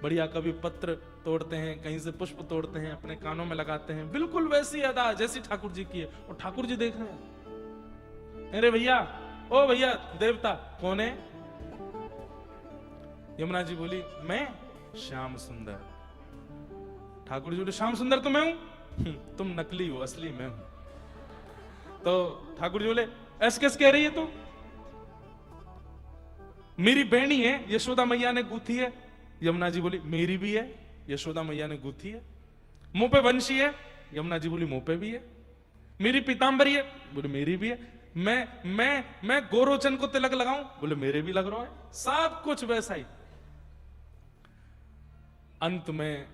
बढ़िया, कभी पत्र तोड़ते हैं, कहीं से पुष्प तोड़ते हैं, अपने कानों में लगाते हैं, बिल्कुल वैसी अदा जैसी ठाकुर जी की है। और ठाकुर जी देख रहे हैं, अरे भैया, ओ भैया देवता कौन है? यमुना जी बोली मैं श्याम सुंदर। ठाकुर जी बोले श्याम सुंदर तो मैं हूं, तुम नकली हो, असली मैं हूं। तो ठाकुर जी बोले ऐसे कैसे कह रही है तू? मेरी बहनी है, यशोदा मैया ने गूथी है। यमुना जी बोली मेरी भी है, यशोदा मैया ने गूथी है। मुंह पे वंशी है, यमुना जी बोली मुंह पे भी है। मेरी पीतांबरी है, बोले मेरी भी है। मैं गोरोचन को तिलक लगाऊं, बोले मेरे भी लग रहा है। सब कुछ वैसा ही। अंत में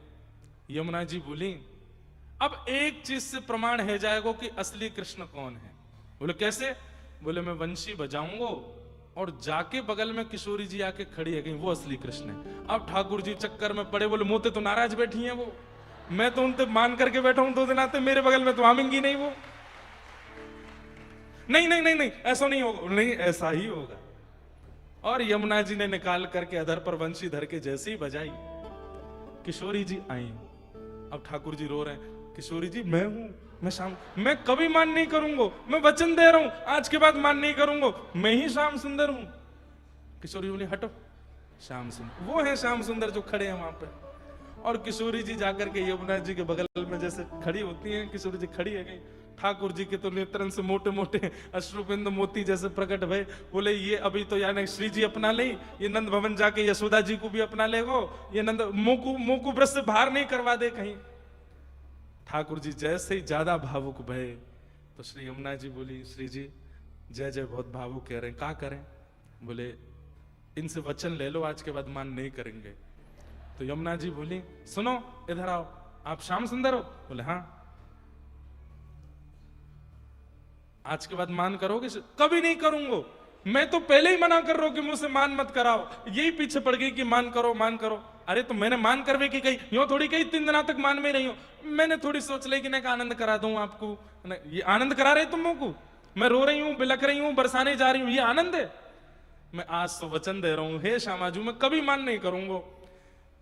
यमुना जी बोली अब एक चीज से प्रमाण है जाएगा कि असली कृष्ण कौन है। बोले कैसे? बोले मैं वंशी बजाऊंगा और जाके बगल में किशोरी जी आके खड़ी है गई, वो असली कृष्ण है। अब ठाकुर जी चक्कर में पड़े, बोले मोते तो नाराज बैठी हैं वो, मैं तो उनसे मान करके बैठा हूं 2 दिन आते, मेरे बगल में तो आमेंगी नहीं वो। नहीं नहीं नहीं नहीं ऐसा नहीं होगा। नहीं ऐसा ही होगा। और यमुना जी ने निकाल करके अधर पर वंशी धर के जैसे ही बजाई, किशोरी जी आई। अब ठाकुर जी रो रहे हैं, किशोरी जी मैं हूं, मैं कभी मान नहीं करूंगा, मैं वचन दे रहा हूं आज के बाद मान नहीं करूंगा, मैं ही श्याम सुंदर हूं। किशोरी बोली हटो, श्याम सुंदर वो है श्याम सुंदर जो खड़े हैं वहां पे। और किशोरी जी जाकर के यमुना जी के बगल में जैसे खड़ी होती हैं, किशोरी जी खड़ी है गई। ठाकुर जी के तो नेत्रन से मोटे मोटे अश्रुबिंद मोती जैसे प्रकट भय। बोले ये अभी तो यानी श्री जी अपना ले, ये नंद भवन जाके यशोदा जी को भी अपना लेगो, ये नंद मुंह को ब्रश से बाहर नहीं करवा दे कहीं। ठाकुर जी जैसे ही ज्यादा भावुक भय तो श्री यमुना जी बोली श्री जी जय जय बहुत भावुक कह रहे हैं, क्या करें? बोले इनसे वचन ले लो, आज के बाद मान नहीं करेंगे। तो यमुना जी बोली सुनो इधर आओ, आप श्याम सुंदर हो? बोले हाँ। आज के बाद मान करोगे? कभी नहीं करूंगा, मैं तो पहले ही मना कर रहा हूं कि मुझसे मान मत कराओ, यही पीछे पड़ गई कि मान करो मान करो। अरे तो मैंने मान करवे की कही, यूं थोड़ी कही 3 दिनों तक मान में रही हूं, मैंने थोड़ी सोच ली कि मैं आनंद करा दूं आपको। ये आनंद करा रहे तुम को? मैं रो रही हूं, बिलक रही हूं, बरसाने जा रही हूं, ये आनंद है? मैं आज तो वचन दे रहा हूं, हे श्यामाजू मैं कभी मान नहीं करूंगा।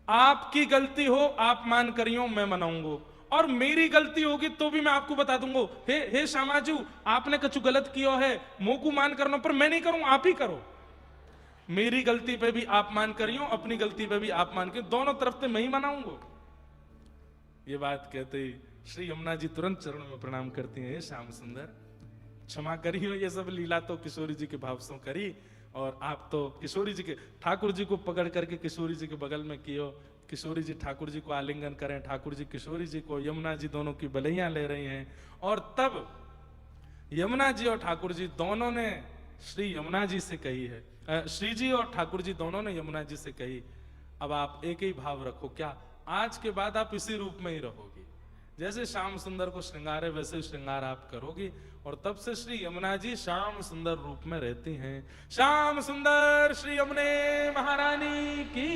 आपकी गलती हो आप मान करियो, मैं मनाऊंगा, और मेरी गलती होगी तो भी मैं आपको बता दूंगा, हे श्यामाजू आपने कुछ गलत किया है, मुंह को मान करना पर मैं नहीं करूं, आप ही करो। मेरी गलती पे भी आप मान करियो, अपनी गलती पे भी आप मान करियो, दोनों तरफ से मैं ही मनाऊंगा। ये बात कहते ही श्री यमुना जी तुरंत चरणों में प्रणाम करती हैं, श्याम सुंदर क्षमा करियो, ये सब लीला तो किशोरी जी के भाव से करी, और आप तो किशोरी जी के ठाकुर जी को पकड़ करके किशोरी जी के बगल में कियो। किशोरी जी ठाकुर जी को आलिंगन करें, ठाकुर जी किशोरी जी को, यमुना जी दोनों की बलैया ले रही हैं। और तब यमुना जी और ठाकुर जी दोनों ने श्री यमुना जी से कही है, श्री जी और ठाकुर जी दोनों ने यमुना जी से कही, अब आप एक ही भाव रखो, क्या आज के बाद आप इसी रूप में ही रहोगी, जैसे श्याम सुंदर को श्रृंगार है वैसे श्रृंगार आप करोगी। और तब से श्री यमुना जी श्याम सुंदर रूप में रहती हैं। श्याम सुंदर श्री यमुने महारानी की